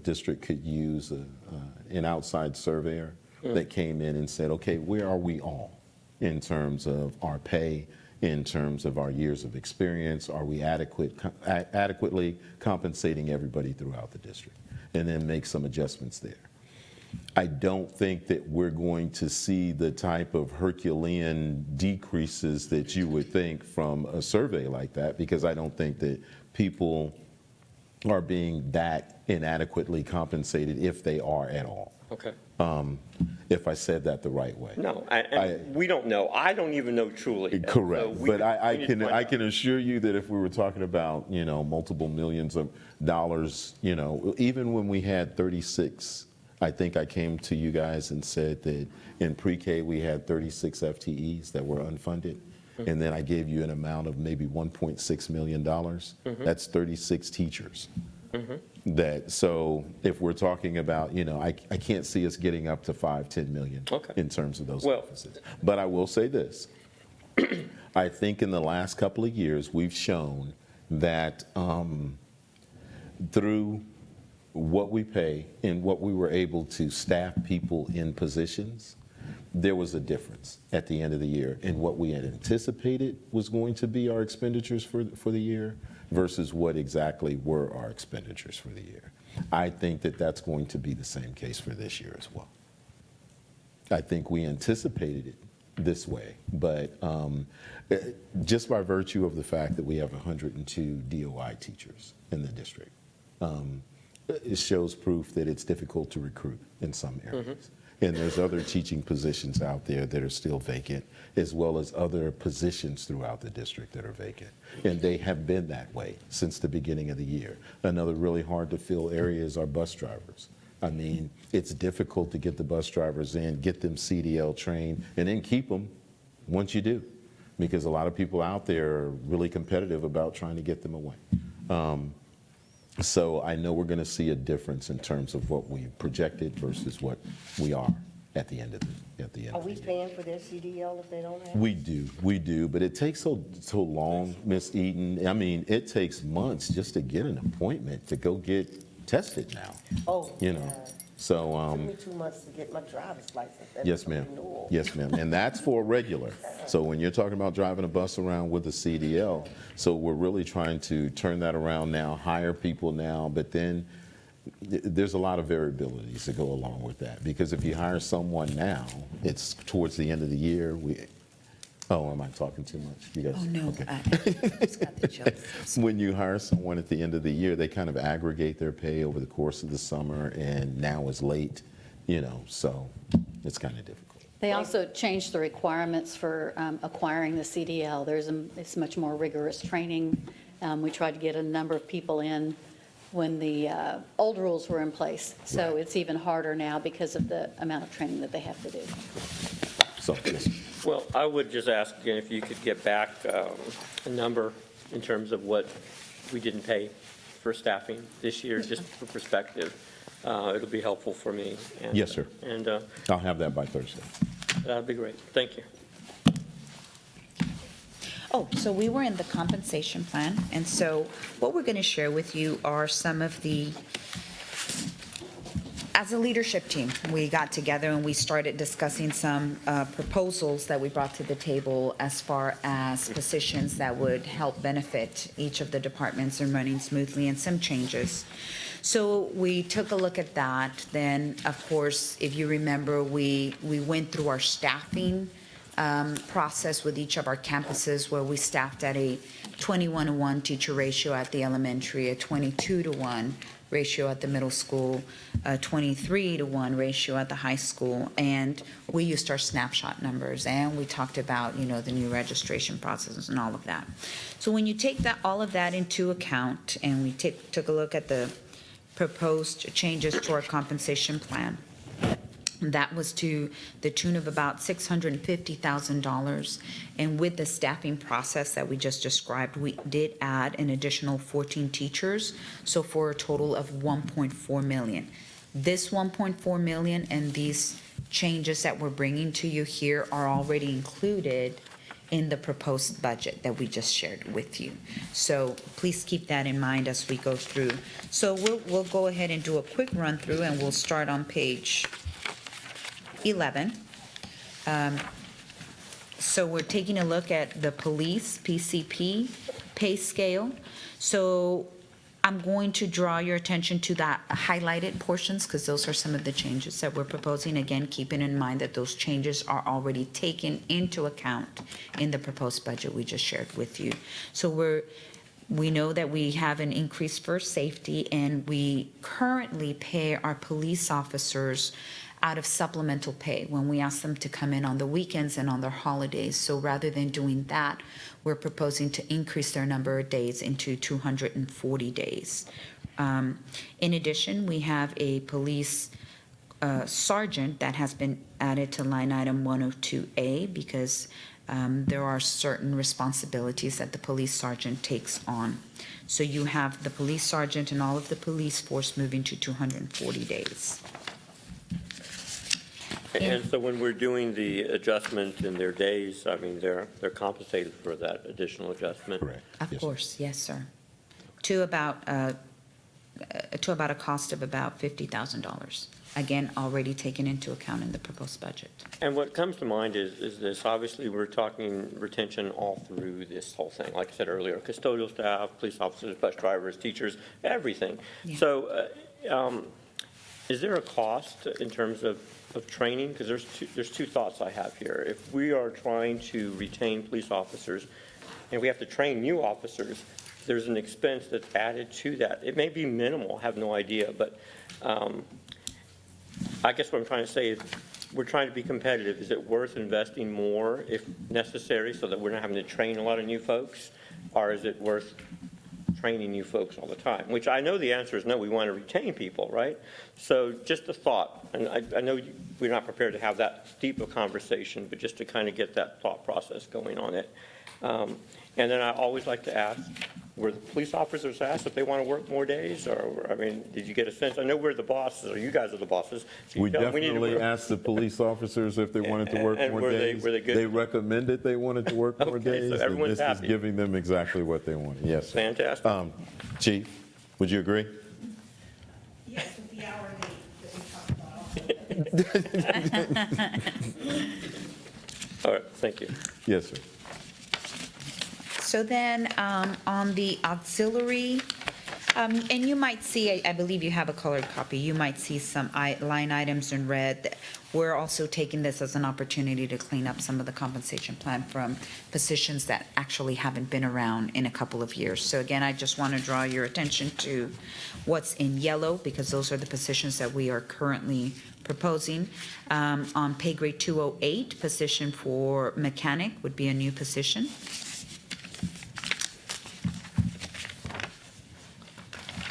district could use an outside surveyor that came in and said, okay, where are we all in terms of our pay, in terms of our years of experience? Are we adequately compensating everybody throughout the district? And then make some adjustments there. I don't think that we're going to see the type of Herculean decreases that you would think from a survey like that, because I don't think that people are being that inadequately compensated, if they are at all. Okay. If I said that the right way. No, we don't know. I don't even know truly. Correct. So But I we need to find I out. can assure you that if we were talking about, multiple millions of dollars, even when we had 36, I think I came to you guys and said that in pre-K we had 36 FTEs that were unfunded. And then I gave you an amount of maybe $1.6 million. That's 36 teachers. So if we're talking about, I can't see us getting up to 5-10 million in terms of those deficits. But I will say this. I think in the last couple of years, we've shown that through what we pay and what we were able to staff people in positions, there was a difference at the end of the year in what we had anticipated was going to be our expenditures for the year versus what exactly were our expenditures for the year. I think that that's going to be the same case for this year as well. I think we anticipated it this way, but just by virtue of the fact that we have 102 DOI teachers in the district, it shows proof that it's difficult to recruit in some areas. And there's other teaching positions out there that are still vacant, as well as other positions throughout the district that are vacant. And they have been that way since the beginning of the year. Another really hard to fill area is our bus drivers. I mean, it's difficult to get the bus drivers in, get them CDL trained, and then keep them once you do, because a lot of people out there are really competitive about trying to get them away. So I know we're going to see a difference in terms of what we projected versus what we are at the end of the year. Are we paying for their CDL if they don't have it? We do, but it takes so long, Miss Eaton. I mean, it takes months just to get an appointment to go get tested now. Oh, You know. So, Took me 2 months to get my driver's license. That yes, was a ma'am. renewal. Yes, ma'am. And that's for a regular. So when you're talking about driving a bus around with a CDL, so we're really trying to turn that around now, hire people now, but then there's a lot of variabilities that go along with that. Because if you hire someone now, it's towards the end of the year. Oh, am I talking too much? You guys? Oh, no. Okay. It's got the chills. When you hire someone at the end of the year, they kind of aggregate their pay over the course of the summer, and now is late, so it's kind of difficult. They also changed the requirements for acquiring the CDL. It's much more rigorous training. We tried to get a number of people in when the old rules were in place. So Right. it's even harder now because of the amount of training that they have to do. So, yes. Well, I would just ask again if you could get back a number in terms of what we didn't pay for staffing this year, just for perspective. It'll be helpful for me. And, Yes, sir. And I'll have that by Thursday. that'd be great. Thank you. Oh, so we were in the compensation plan, and so what we're going to share with you are some of the, as a leadership team, we got together and we started discussing some proposals that we brought to the table as far as positions that would help benefit each of the departments in running smoothly, and some changes. So we took a look at that. Then, of course, if you remember, we went through our staffing process with each of our campuses, where we staffed at a 21-to-1 teacher ratio at the elementary, a 22-to-1 ratio at the middle school, a 23-to-1 ratio at the high school, and we used our snapshot numbers, and we talked about, the new registration processes and all of that. So when you take all of that into account, and we took a look at the proposed changes to our compensation plan, that was to the tune of about $650,000. And with the staffing process that we just described, we did add an additional 14 teachers, so for a total of $1.4 million. This $1.4 million and these changes that we're bringing to you here are already included in the proposed budget that we just shared with you. So please keep that in mind as we go through. So we'll go ahead and do a quick run through, and we'll start on page 11. So we're taking a look at the police PCP pay scale. So I'm going to draw your attention to that highlighted portions, because those are some of the changes that we're proposing. Again, keeping in mind that those changes are already taken into account in the proposed budget we just shared with you. So we know that we have an increase for safety, and we currently pay our police officers out of supplemental pay when we ask them to come in on the weekends and on their holidays. So rather than doing that, we're proposing to increase their number of days into 240 days. In addition, we have a police sergeant that has been added to line item 102A, because there are certain responsibilities that the police sergeant takes on. So you have the police sergeant and all of the police force moving to 240 days. And so when we're doing the adjustment in their days, I mean, they're compensated for that additional adjustment. Correct. Of Yes. course, yes, sir. To about a cost of about $50,000. Again, already taken into account in the proposed budget. And what comes to mind is this, obviously, we're talking retention all through this whole thing. Like I said earlier, custodial staff, police officers, bus drivers, teachers, everything. Yeah. So is there a cost in terms of training? Because there's two thoughts I have here. If we are trying to retain police officers and we have to train new officers, there's an expense that's added to that. It may be minimal, I have no idea, but I guess what I'm trying to say is we're trying to be competitive. Is it worth investing more if necessary so that we're not having to train a lot of new folks? Or is it worth training new folks all the time? Which I know the answer is no, we want to retain people, right? So just a thought, and I know we're not prepared to have that deep a conversation, but just to kind of get that thought process going on it. And then I always like to ask, were the police officers asked if they want to work more days? Or, I mean, did you get a sense? I know we're the bosses, or you guys are the bosses. So We need to definitely work. asked the police officers if they wanted to work And more were they- days. were they good? They recommended they wanted to work more Okay, so days. everyone's And this is happy. giving them exactly what they wanted. Yes, sir. Fantastic. Chief, would you agree? Yes, with the hourly that we talked All right, thank you. Yes, sir. So then, on the auxiliary, and you might see, I believe you have a colored copy, you might see some line items in red. We're also taking this as an opportunity to clean up some of the compensation plan from positions that actually haven't been around in a couple of years. So again, I just want to draw your attention to what's in yellow, because those are the positions that we are currently proposing. On pay grade 208, position for mechanic would be a new position.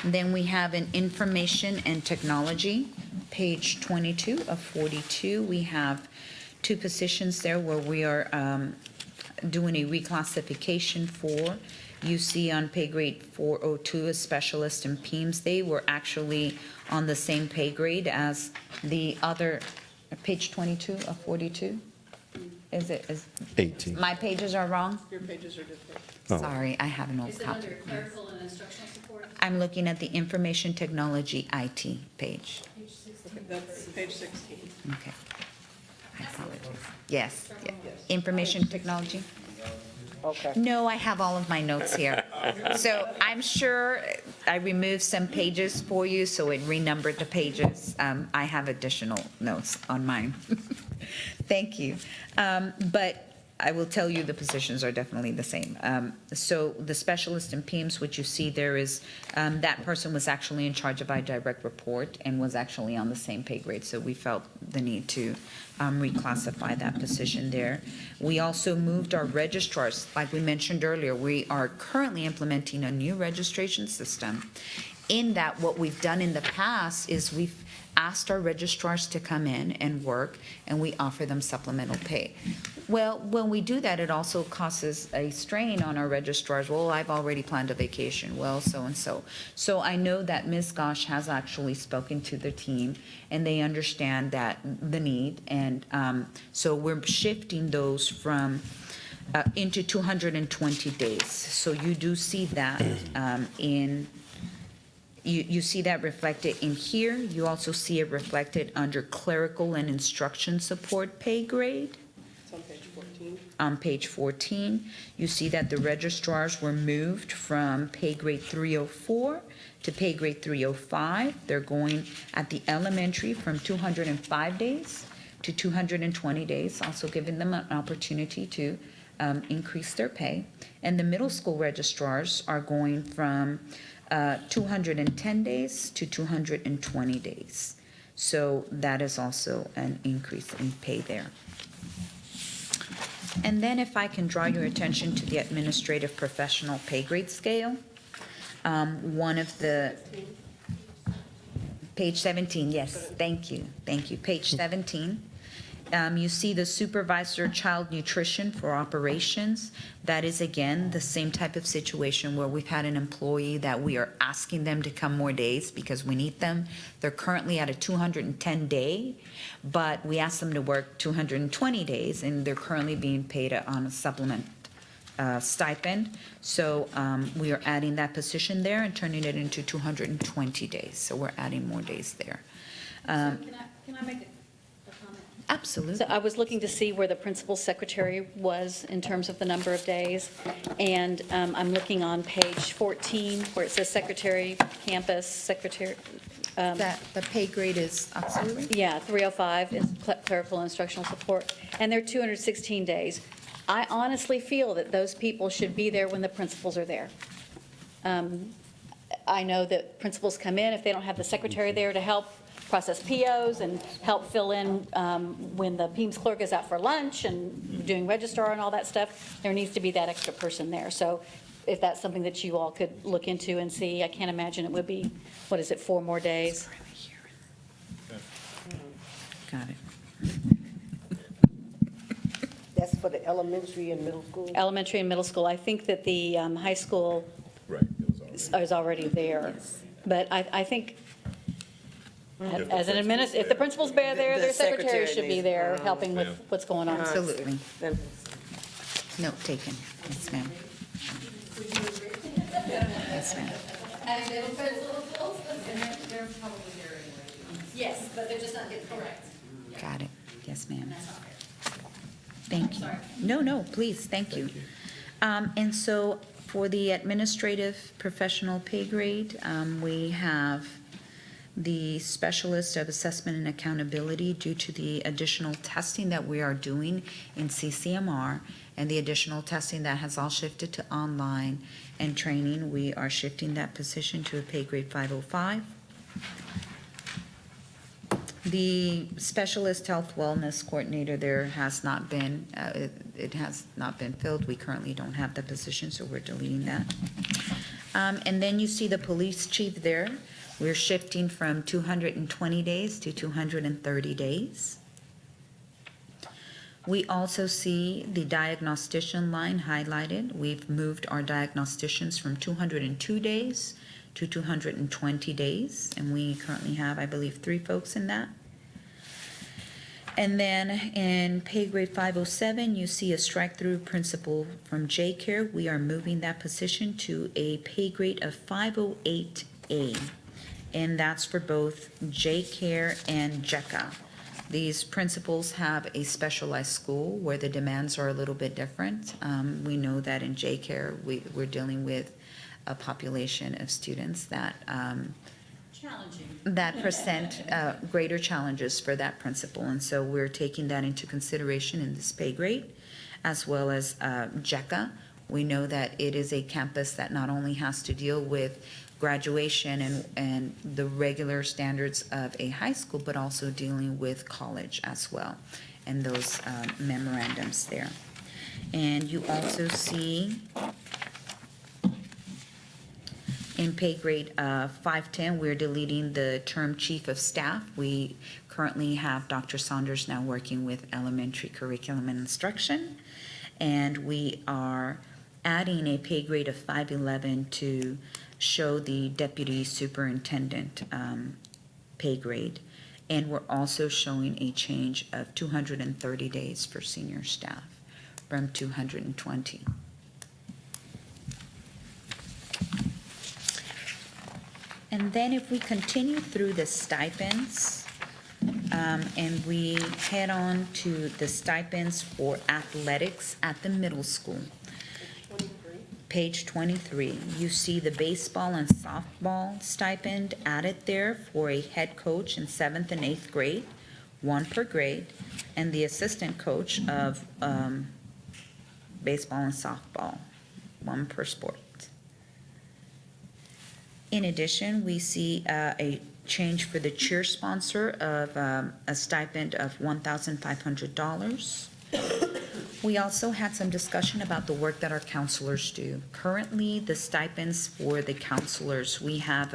Then we have an information and technology, page 22 of 42. We have two positions there where we are doing a reclassification for. You see on pay grade 402, a specialist in PEMS. They were actually on the same pay grade as the other, page 22 of 42? Is it, 18. my pages are wrong? Your pages are different. Oh. Sorry, I have an old Is it copy. under clerical and instructional support? I'm looking at the information technology IT page. That's page 16. Okay. I apologize. Yes, yeah. Information technology? Okay. No, I have all of my notes here. So I'm sure I removed some pages for you, so it renumbered the pages. I have additional notes on mine. Thank you. But I will tell you the positions are definitely the same. So the specialist in PEMS, what you see there is, that person was actually in charge of our direct report and was actually on the same pay grade. So we felt the need to reclassify that position there. We also moved our registrars. Like we mentioned earlier, we are currently implementing a new registration system. In that, what we've done in the past is we've asked our registrars to come in and work, and we offer them supplemental pay. Well, when we do that, it also causes a strain on our registrars. Well, I've already planned a vacation. Well, so-and-so. So I know that Ms. Gosh has actually spoken to the team, and they understand that the need. And so we're shifting those from into 220 days. So you do see that You see that reflected in here. You also see it reflected under clerical and instruction support pay grade. It's on page 14. On page 14, you see that the registrars were moved from pay grade 304 to pay grade 305. They're going at the elementary from 205 days to 220 days, also giving them an opportunity to increase their pay. And the middle school registrars are going from 210 days to 220 days. So that is also an increase in pay there. And then if I can draw your attention to the administrative professional pay grade scale, one of the, page 17, yes, thank you, page 17. You see the supervisor child nutrition for operations. That is, again, the same type of situation where we've had an employee that we are asking them to come more days because we need them. They're currently at a 210-day, but we asked them to work 220 days, and they're currently being paid on a supplement stipend. So we are adding that position there and turning it into 220 days. So we're adding more days there. Can I make a comment? Absolutely. So I was looking to see where the principal secretary was in terms of the number of days, and I'm looking on page 14 where it says secretary, campus, secretary. That the pay grade is auxiliary? Yeah, 305 is clerical and instructional support, and they're 216 days. I honestly feel that those people should be there when the principals are there. I know that principals come in, if they don't have the secretary there to help process POs and help fill in when the PEMS clerk is out for lunch and doing registrar and all that stuff, there needs to be that extra person there. So if that's something that you all could look into and see, I can't imagine it would be, 4 more days? Got it. That's for the elementary and middle school? Elementary and middle school. I think that the high school is already there. But I think, as an if the principal's there, their secretary should be there helping with what's going on. Absolutely. Then- Note taken. Yes, ma'am. Yes, ma'am. They're probably there anyway. Yes, but they're just not getting correct. Got it. Yes, ma'am. And that's not fair. Thank you. Sorry. No, please, thank you. And so for the administrative professional pay grade, we have the specialist of assessment and accountability due to the additional testing that we are doing in CCMR and the additional testing that has all shifted to online and training. We are shifting that position to a pay grade 505. The specialist health wellness coordinator there has not been, it has not been filled. We currently don't have the position, so we're deleting that. And then you see the police chief there. We're shifting from 220 days to 230 days. We also see the diagnostician line highlighted. We've moved our diagnosticians from 202 days to 220 days, and we currently have, I believe, 3 folks in that. And then in pay grade 507, you see a strike-through principal from J-Care. We are moving that position to a pay grade of 508A, and that's for both J-Care and JECA. These principals have a specialized school where the demands are a little bit different. We know that in J-Care, we're dealing with a population of students that Challenging. that present greater challenges for that principal. And so we're taking that into consideration in this pay grade, as well as JECA. We know that it is a campus that not only has to deal with graduation and the regular standards of a high school, but also dealing with college as well, and those memorandums there. And you also see in pay grade 510, we're deleting the term chief of staff. We currently have Dr. Saunders now working with elementary curriculum and instruction, and we are adding a pay grade of 511 to show the deputy superintendent pay grade. And we're also showing a change of 230 days for senior staff from 220. And then if we continue through the stipends, and we head on to the stipends for athletics at the middle school. Page 23, you see the baseball and softball stipend added there for a head coach in 7th and 8th grade, 1 per grade, and the assistant coach of baseball and softball, 1 per sport. In addition, we see a change for the cheer sponsor of a stipend of $1,500. We also had some discussion about the work that our counselors do. Currently, the stipends for the counselors, we have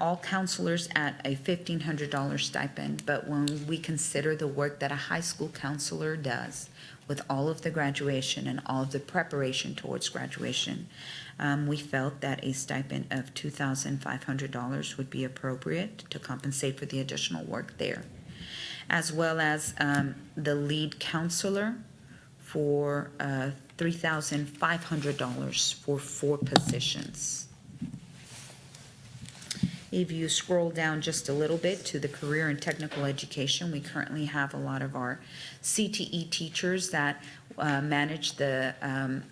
all counselors at a $1,500 stipend, but when we consider the work that a high school counselor does with all of the graduation and all of the preparation towards graduation, we felt that a stipend of $2,500 would be appropriate to compensate for the additional work there, as well as the lead counselor for $3,500 for 4 positions. If you scroll down just a little bit to the career and technical education, we currently have a lot of our CTE teachers that manage the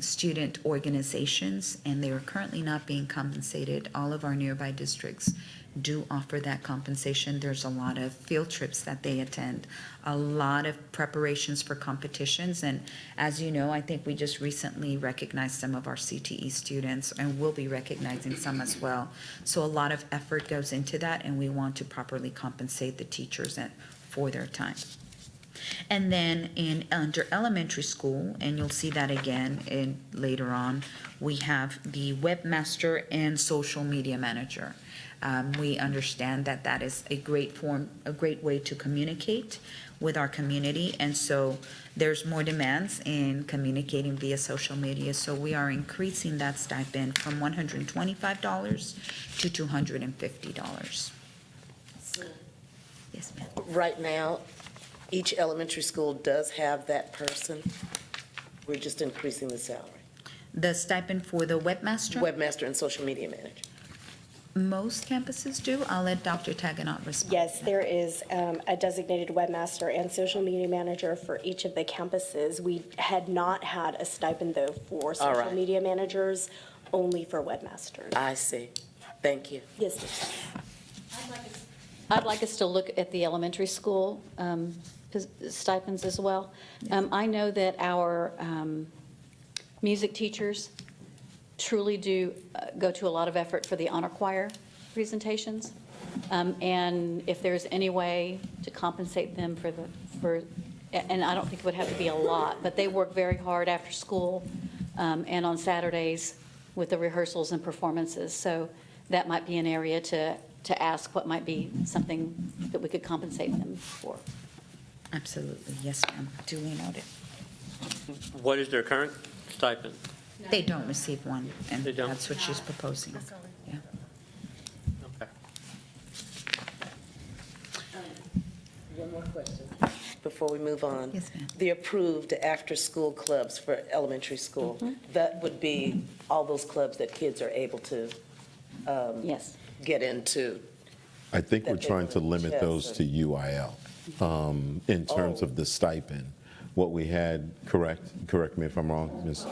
student organizations, and they are currently not being compensated. All of our nearby districts do offer that compensation. There's a lot of field trips that they attend, a lot of preparations for competitions, and as you know, I think we just recently recognized some of our CTE students, and we'll be recognizing some as well. So a lot of effort goes into that, and we want to properly compensate the teachers for their time. And then under elementary school, and you'll see that again later on, we have the webmaster and social media manager. We understand that that is a great way to communicate with our community, and so there's more demands in communicating via social media, so we are increasing that stipend from $125 to $250. So Yes, ma'am. right now, each elementary school does have that person. We're just increasing the salary. The stipend for the webmaster? Webmaster and social media manager. most campuses do. I'll let Dr. Taganot respond. Yes, there is a designated webmaster and social media manager for each of the campuses. We had not had a stipend, though, for social right. media managers, only for webmasters. I see. Thank you. Yes, ma'am. I'd like us to look at the elementary school stipends as well. I know that our music teachers truly do go to a lot of effort for the honor choir presentations. And if there's any way to compensate them and I don't think it would have to be a lot, but they work very hard after school and on Saturdays with the rehearsals and performances. So that might be an area to ask what might be something that we could compensate them for. Absolutely, yes, ma'am. Duly noted. What is their current stipend? They don't receive one, and They don't? that's what she's proposing. Yeah. Okay. One more question before we move on. Yes, ma'am. The approved after-school clubs for elementary school, that would be all those clubs that kids are able to Yes. get into. I think we're That they trying to would limit chess those to and- UIL in terms of the stipend. What we had, correct me if I'm wrong, Ms.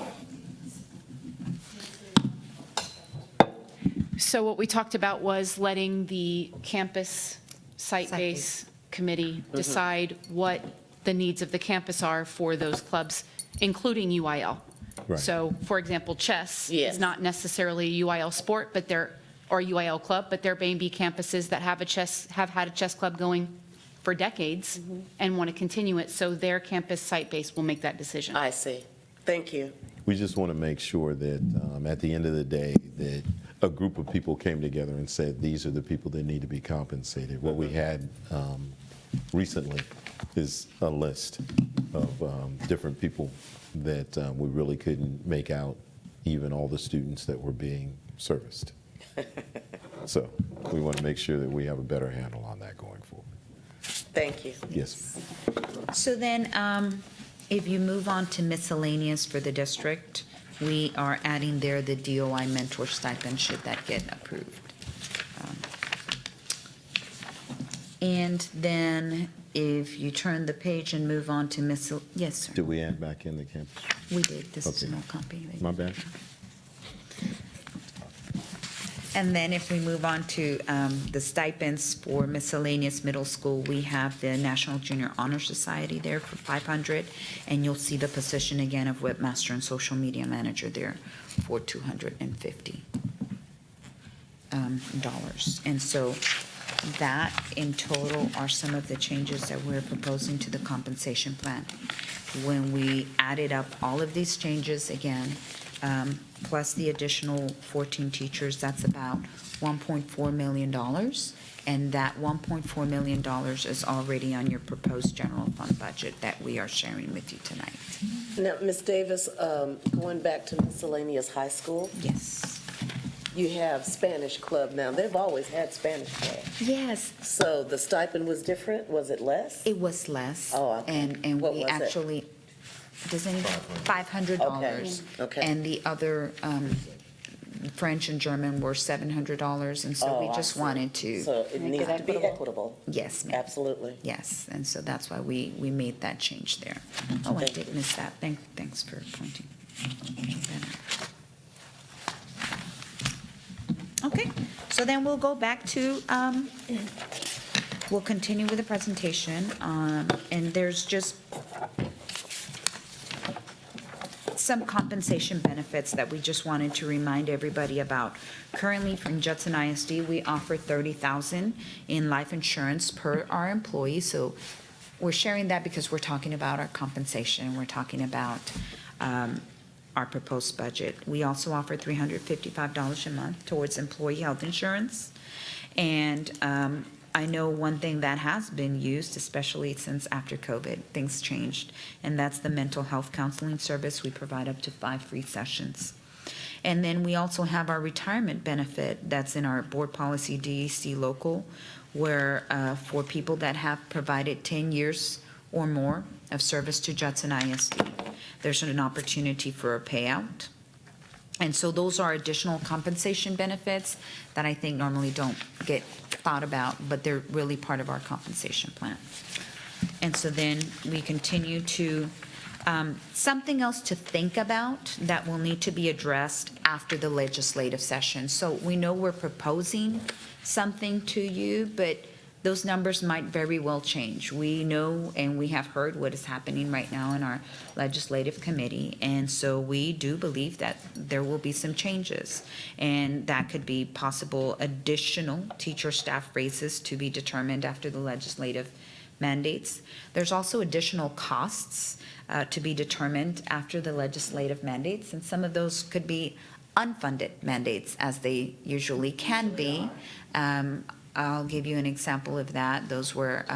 So what we talked about was letting the campus site-based committee decide what the needs of the campus are for those clubs, including UIL. Right. So, for example, chess Yes. is not necessarily a UIL sport, but or UIL club, but there may be campuses that have had a chess club going for decades and want to continue it, so their campus site-based will make that decision. I see. Thank you. We just want to make sure that at the end of the day, that a group of people came together and said, these are the people that need to be compensated. What we had recently is a list of different people that we really couldn't make out even all the students that were being serviced. So we want to make sure that we have a better handle on that going forward. Thank you. Yes. So then, if you move on to miscellaneous for the district, we are adding there the DOI mentor stipend, should that get approved. And then if you turn the page and move on to yes, sir, Did we add back in the campus? we did, this is Okay. an old copy. My bad. And then if we move on to the stipends for miscellaneous middle school, we have the National Junior Honor Society there for $500, and you'll see the position again of webmaster and social media manager there for $250. And so that in total are some of the changes that we're proposing to the compensation plan. When we added up all of these changes again, plus the additional 14 teachers, that's about $1.4 million. And that $1.4 million is already on your proposed general fund budget that we are sharing with you tonight. Now, Ms. Davis, going back to miscellaneous high school, Yes. you have Spanish club now. They've always had Spanish club. Yes, So the stipend was different? Was it less? it was less. Oh, okay. And What we was it? actually, does anybody, $500. Okay. And the other, French and German were $700, and so we Oh, I just see. wanted to, So it Make needs it to be equitable. equitable. yes, ma'am. Absolutely. Yes, and so that's why we made that change there. Oh, I Thank did miss that. Thanks for pointing that out. Okay, so then we'll go back to, we'll continue with the presentation, and there's just some compensation benefits that we just wanted to remind everybody about. Currently, from Judson ISD, we offer $30,000 in life insurance per our employee. So we're sharing that because we're talking about our compensation. We're talking about our proposed budget. We also offer $355 a month towards employee health insurance. And I know one thing that has been used, especially since after COVID, things changed, and that's the mental health counseling service. We provide up to 5 free sessions. And then we also have our retirement benefit that's in our board policy DEC local, where for people that have provided 10 years or more of service to Judson ISD, there's an opportunity for a payout. And so those are additional compensation benefits that I think normally don't get thought about, but they're really part of our compensation plan. And so then we continue to, something else to think about that will need to be addressed after the legislative session. So we know we're proposing something to you, but those numbers might very well change. We know and we have heard what is happening right now in our legislative committee. And so we do believe that there will be some changes. And that could be possible additional teacher staff raises to be determined after the legislative mandates. There's also additional costs to be determined after the legislative mandates. And some of those could be unfunded mandates, as they usually can be. I'll give you an example of that. Those were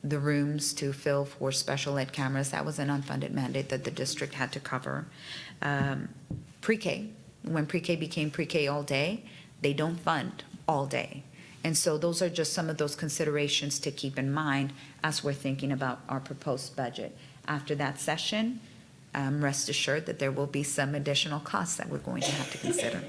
the rooms to fill for special ed cameras. That was an unfunded mandate that the district had to cover. Pre-K, when pre-K became pre-K all day, they don't fund all day. And so those are just some of those considerations to keep in mind as we're thinking about our proposed budget. After that session, rest assured that there will be some additional costs that we're going to have to consider.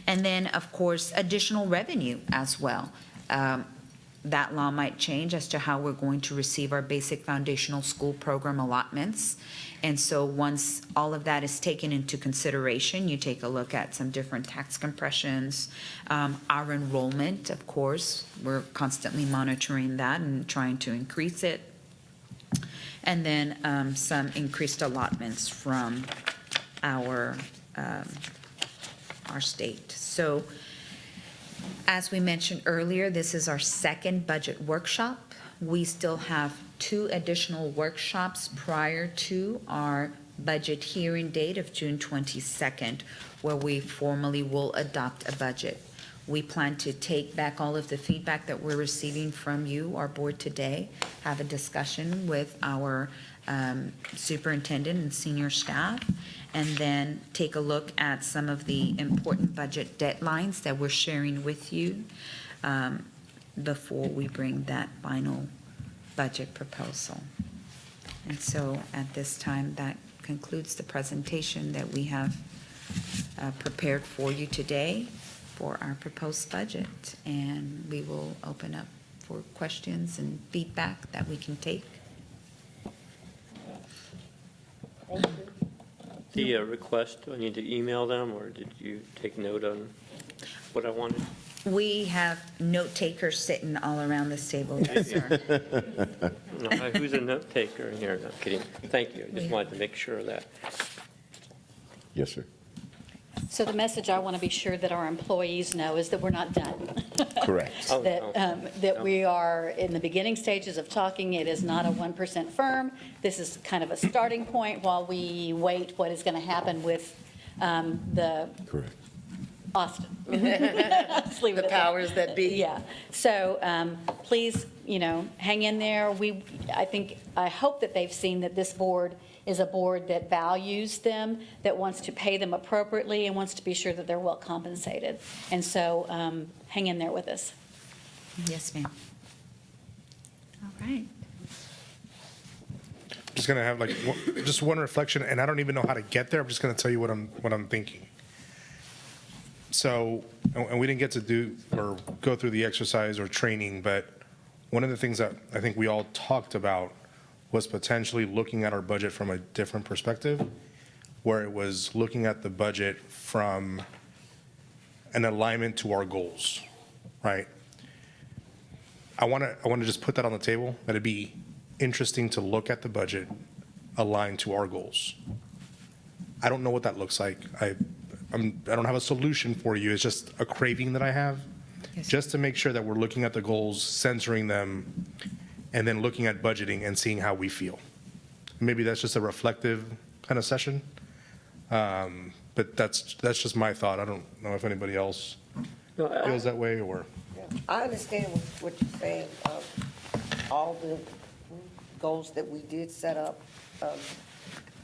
And then, of course, additional revenue as well. That law might change as to how we're going to receive our basic foundational school program allotments. And so once all of that is taken into consideration, you take a look at some different tax compressions. Our enrollment, of course, we're constantly monitoring that and trying to increase it. And then some increased allotments from our state. So as we mentioned earlier, this is our second budget workshop. We still have 2 additional workshops prior to our budget hearing date of June 22nd, where we formally will adopt a budget. We plan to take back all of the feedback that we're receiving from you, our board today, have a discussion with our superintendent and senior staff, and then take a look at some of the important budget deadlines that we're sharing with you before we bring that final budget proposal. And so at this time, that concludes the presentation that we have prepared for you today for our proposed budget. And we will open up for questions and feedback that we can take. The request, do I need to email them, or did you take note on what I wanted? We have note takers sitting all around this table, yes, sir. No, who's a note taker in here? No, kidding. Thank you. I just wanted to make sure of that. Yes, sir. So the message I want to be sure that our employees know is that we're not done. Correct. Oh, That we are in the beginning stages of talking. It is not a 1% firm. This is kind of a starting point while we wait what is going to happen with the Correct. Austin. Let's leave it The at that. powers that be. Yeah. So please, hang in there. I hope that they've seen that this board is a board that values them, that wants to pay them appropriately, and wants to be sure that they're well compensated. And so hang in there with us. Yes, ma'am. All right. Just gonna have just one reflection, and I don't even know how to get there. I'm just gonna tell you what I'm thinking. So, and we didn't get to do or go through the exercise or training, but one of the things that I think we all talked about was potentially looking at our budget from a different perspective, where it was looking at the budget from an alignment to our goals, right? I want to just put that on the table, that it'd be interesting to look at the budget aligned to our goals. I don't know what that looks like. I don't have a solution for you. It's just a craving that I have, Yes. just to make sure that we're looking at the goals, censoring them, and then looking at budgeting and seeing how we feel. Maybe that's just a reflective kind of session, but that's just my thought. I don't know if anybody else No, feels that way or. I understand what you're saying, all the goals that we did set up,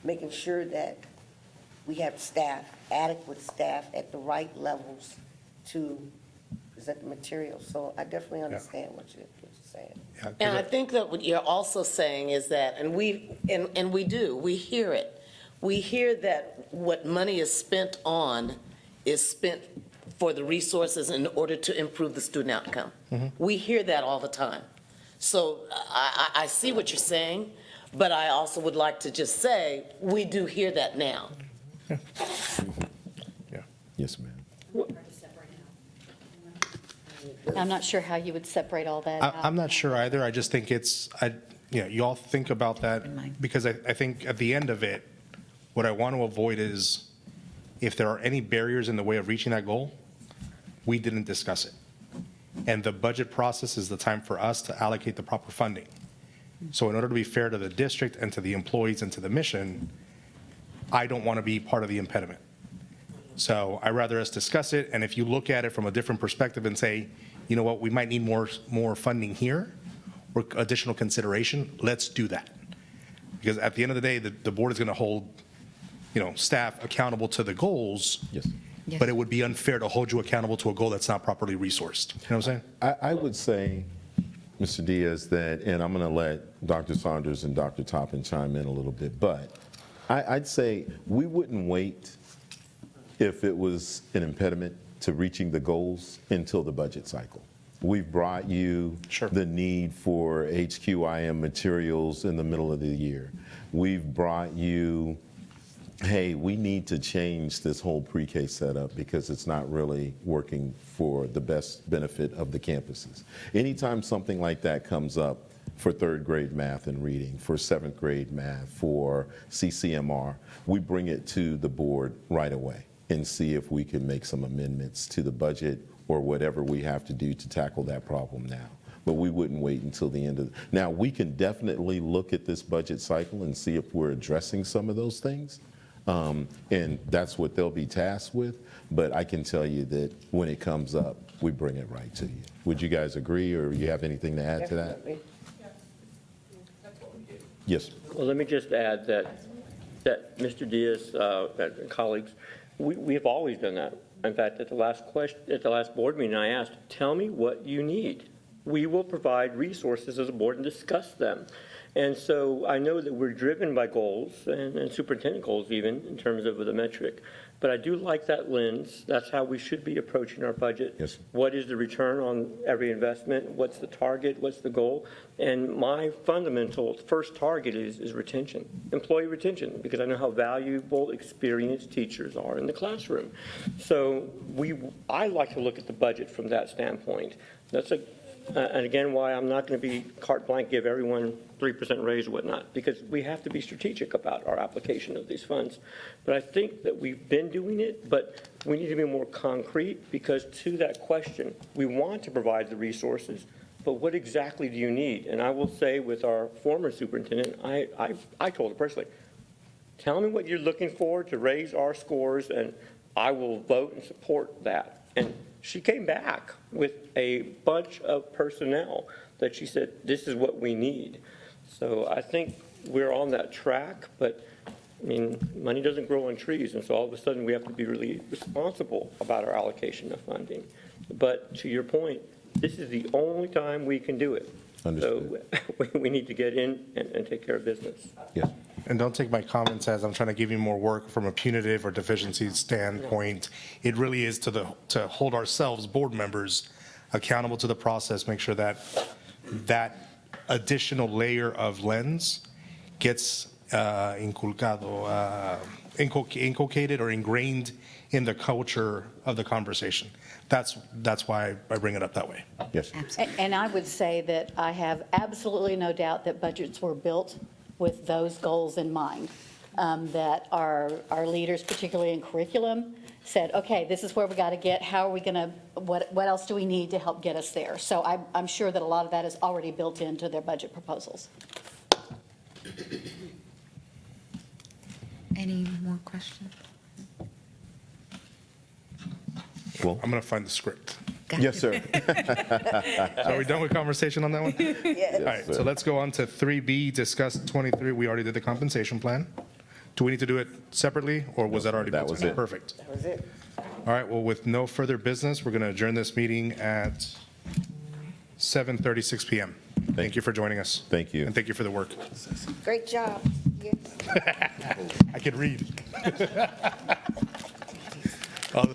making sure that we have staff, adequate staff at the right levels to present the material. So I definitely understand what you're saying. Yeah, 'cause And I think that what you're also saying is that, and we do, we hear it. We hear that what money is spent on is spent for the resources in order to improve the student outcome. We hear that all the time. So I see what you're saying, but I also would like to just say, we do hear that now. Yes, ma'am. I'm not sure how you would separate all that out. I'm not sure either. I just think you all think about that, because I think at the end of it, what I want to avoid is if there are any barriers in the way of reaching that goal, we didn't discuss it. And the budget process is the time for us to allocate the proper funding. So in order to be fair to the district and to the employees and to the mission, I don't want to be part of the impediment. So I'd rather us discuss it, and if you look at it from a different perspective and say, you know what, we might need more funding here or additional consideration, let's do that. Because at the end of the day, the board is going to hold, staff accountable to the goals. Yes. Yes. But it would be unfair to hold you accountable to a goal that's not properly resourced. You know what I'm saying? I would say, Mr. Diaz, that, and I'm going to let Dr. Saunders and Dr. Toppin chime in a little bit, but I'd say we wouldn't wait if it was an impediment to reaching the goals until the budget cycle. We've brought you Sure. the need for HQIM materials in the middle of the year. We've brought you, hey, we need to change this whole pre-K setup because it's not really working for the best benefit of the campuses. Anytime something like that comes up for third grade math and reading, for seventh grade math, for CCMR, we bring it to the board right away and see if we can make some amendments to the budget or whatever we have to do to tackle that problem now. But we wouldn't wait until the end of now, we can definitely look at this budget cycle and see if we're addressing some of those things. And that's what they'll be tasked with. But I can tell you that when it comes up, we bring it right to you. Would you guys agree, or you have anything to add to that? Definitely. Yes. Well, let me just add that Mr. Diaz, and colleagues, we have always done that. In fact, at the last board meeting, I asked, tell me what you need. We will provide resources as a board and discuss them. And so I know that we're driven by goals and superintendent goals even in terms of the metric. But I do like that lens. That's how we should be approaching our budget. Yes. What is the return on every investment? What's the target? What's the goal? And my fundamental first target is retention, employee retention, because I know how valuable experienced teachers are in the classroom. So I like to look at the budget from that standpoint. And again, why I'm not going to be carte blanche, give everyone 3% raise or whatnot, because we have to be strategic about our application of these funds. But I think that we've been doing it, but we need to be more concrete, because to that question, we want to provide the resources, but what exactly do you need? And I will say with our former superintendent, I told her personally, tell me what you're looking for to raise our scores, and I will vote and support that. And she came back with a bunch of personnel that she said, this is what we need. So I think we're on that track, but I mean, money doesn't grow on trees, and so all of a sudden we have to be really responsible about our allocation of funding. But to your point, this is the only time we can do it. Understood. So we need to get in and take care of business. Yes. And don't take my comments as I'm trying to give you more work from a punitive or deficiency standpoint. It really is to hold ourselves, board members, accountable to the process, make sure that that additional layer of lens gets inculcated or ingrained in the culture of the conversation. That's why I bring it up that way. Yes. And I would say that I have absolutely no doubt that budgets were built with those goals in mind, that our leaders, particularly in curriculum, said, okay, this is where we got to get, how are we going to, what else do we need to help get us there? So I'm sure that a lot of that is already built into their budget proposals. Any more questions? Well, I'm going to find the script. yes, sir. So are we done with conversation on that one? Yes. All right, so let's go on to 3B, discuss 23. We already did the compensation plan. Do we need to do it separately, or was that already? That built was in? it. Perfect. That was it. All right, well, with no further business, we're going to adjourn this meeting at 7:36 PM. Thank you for joining us. Thank you. And thank you for the work. Great job. I could read. Oh,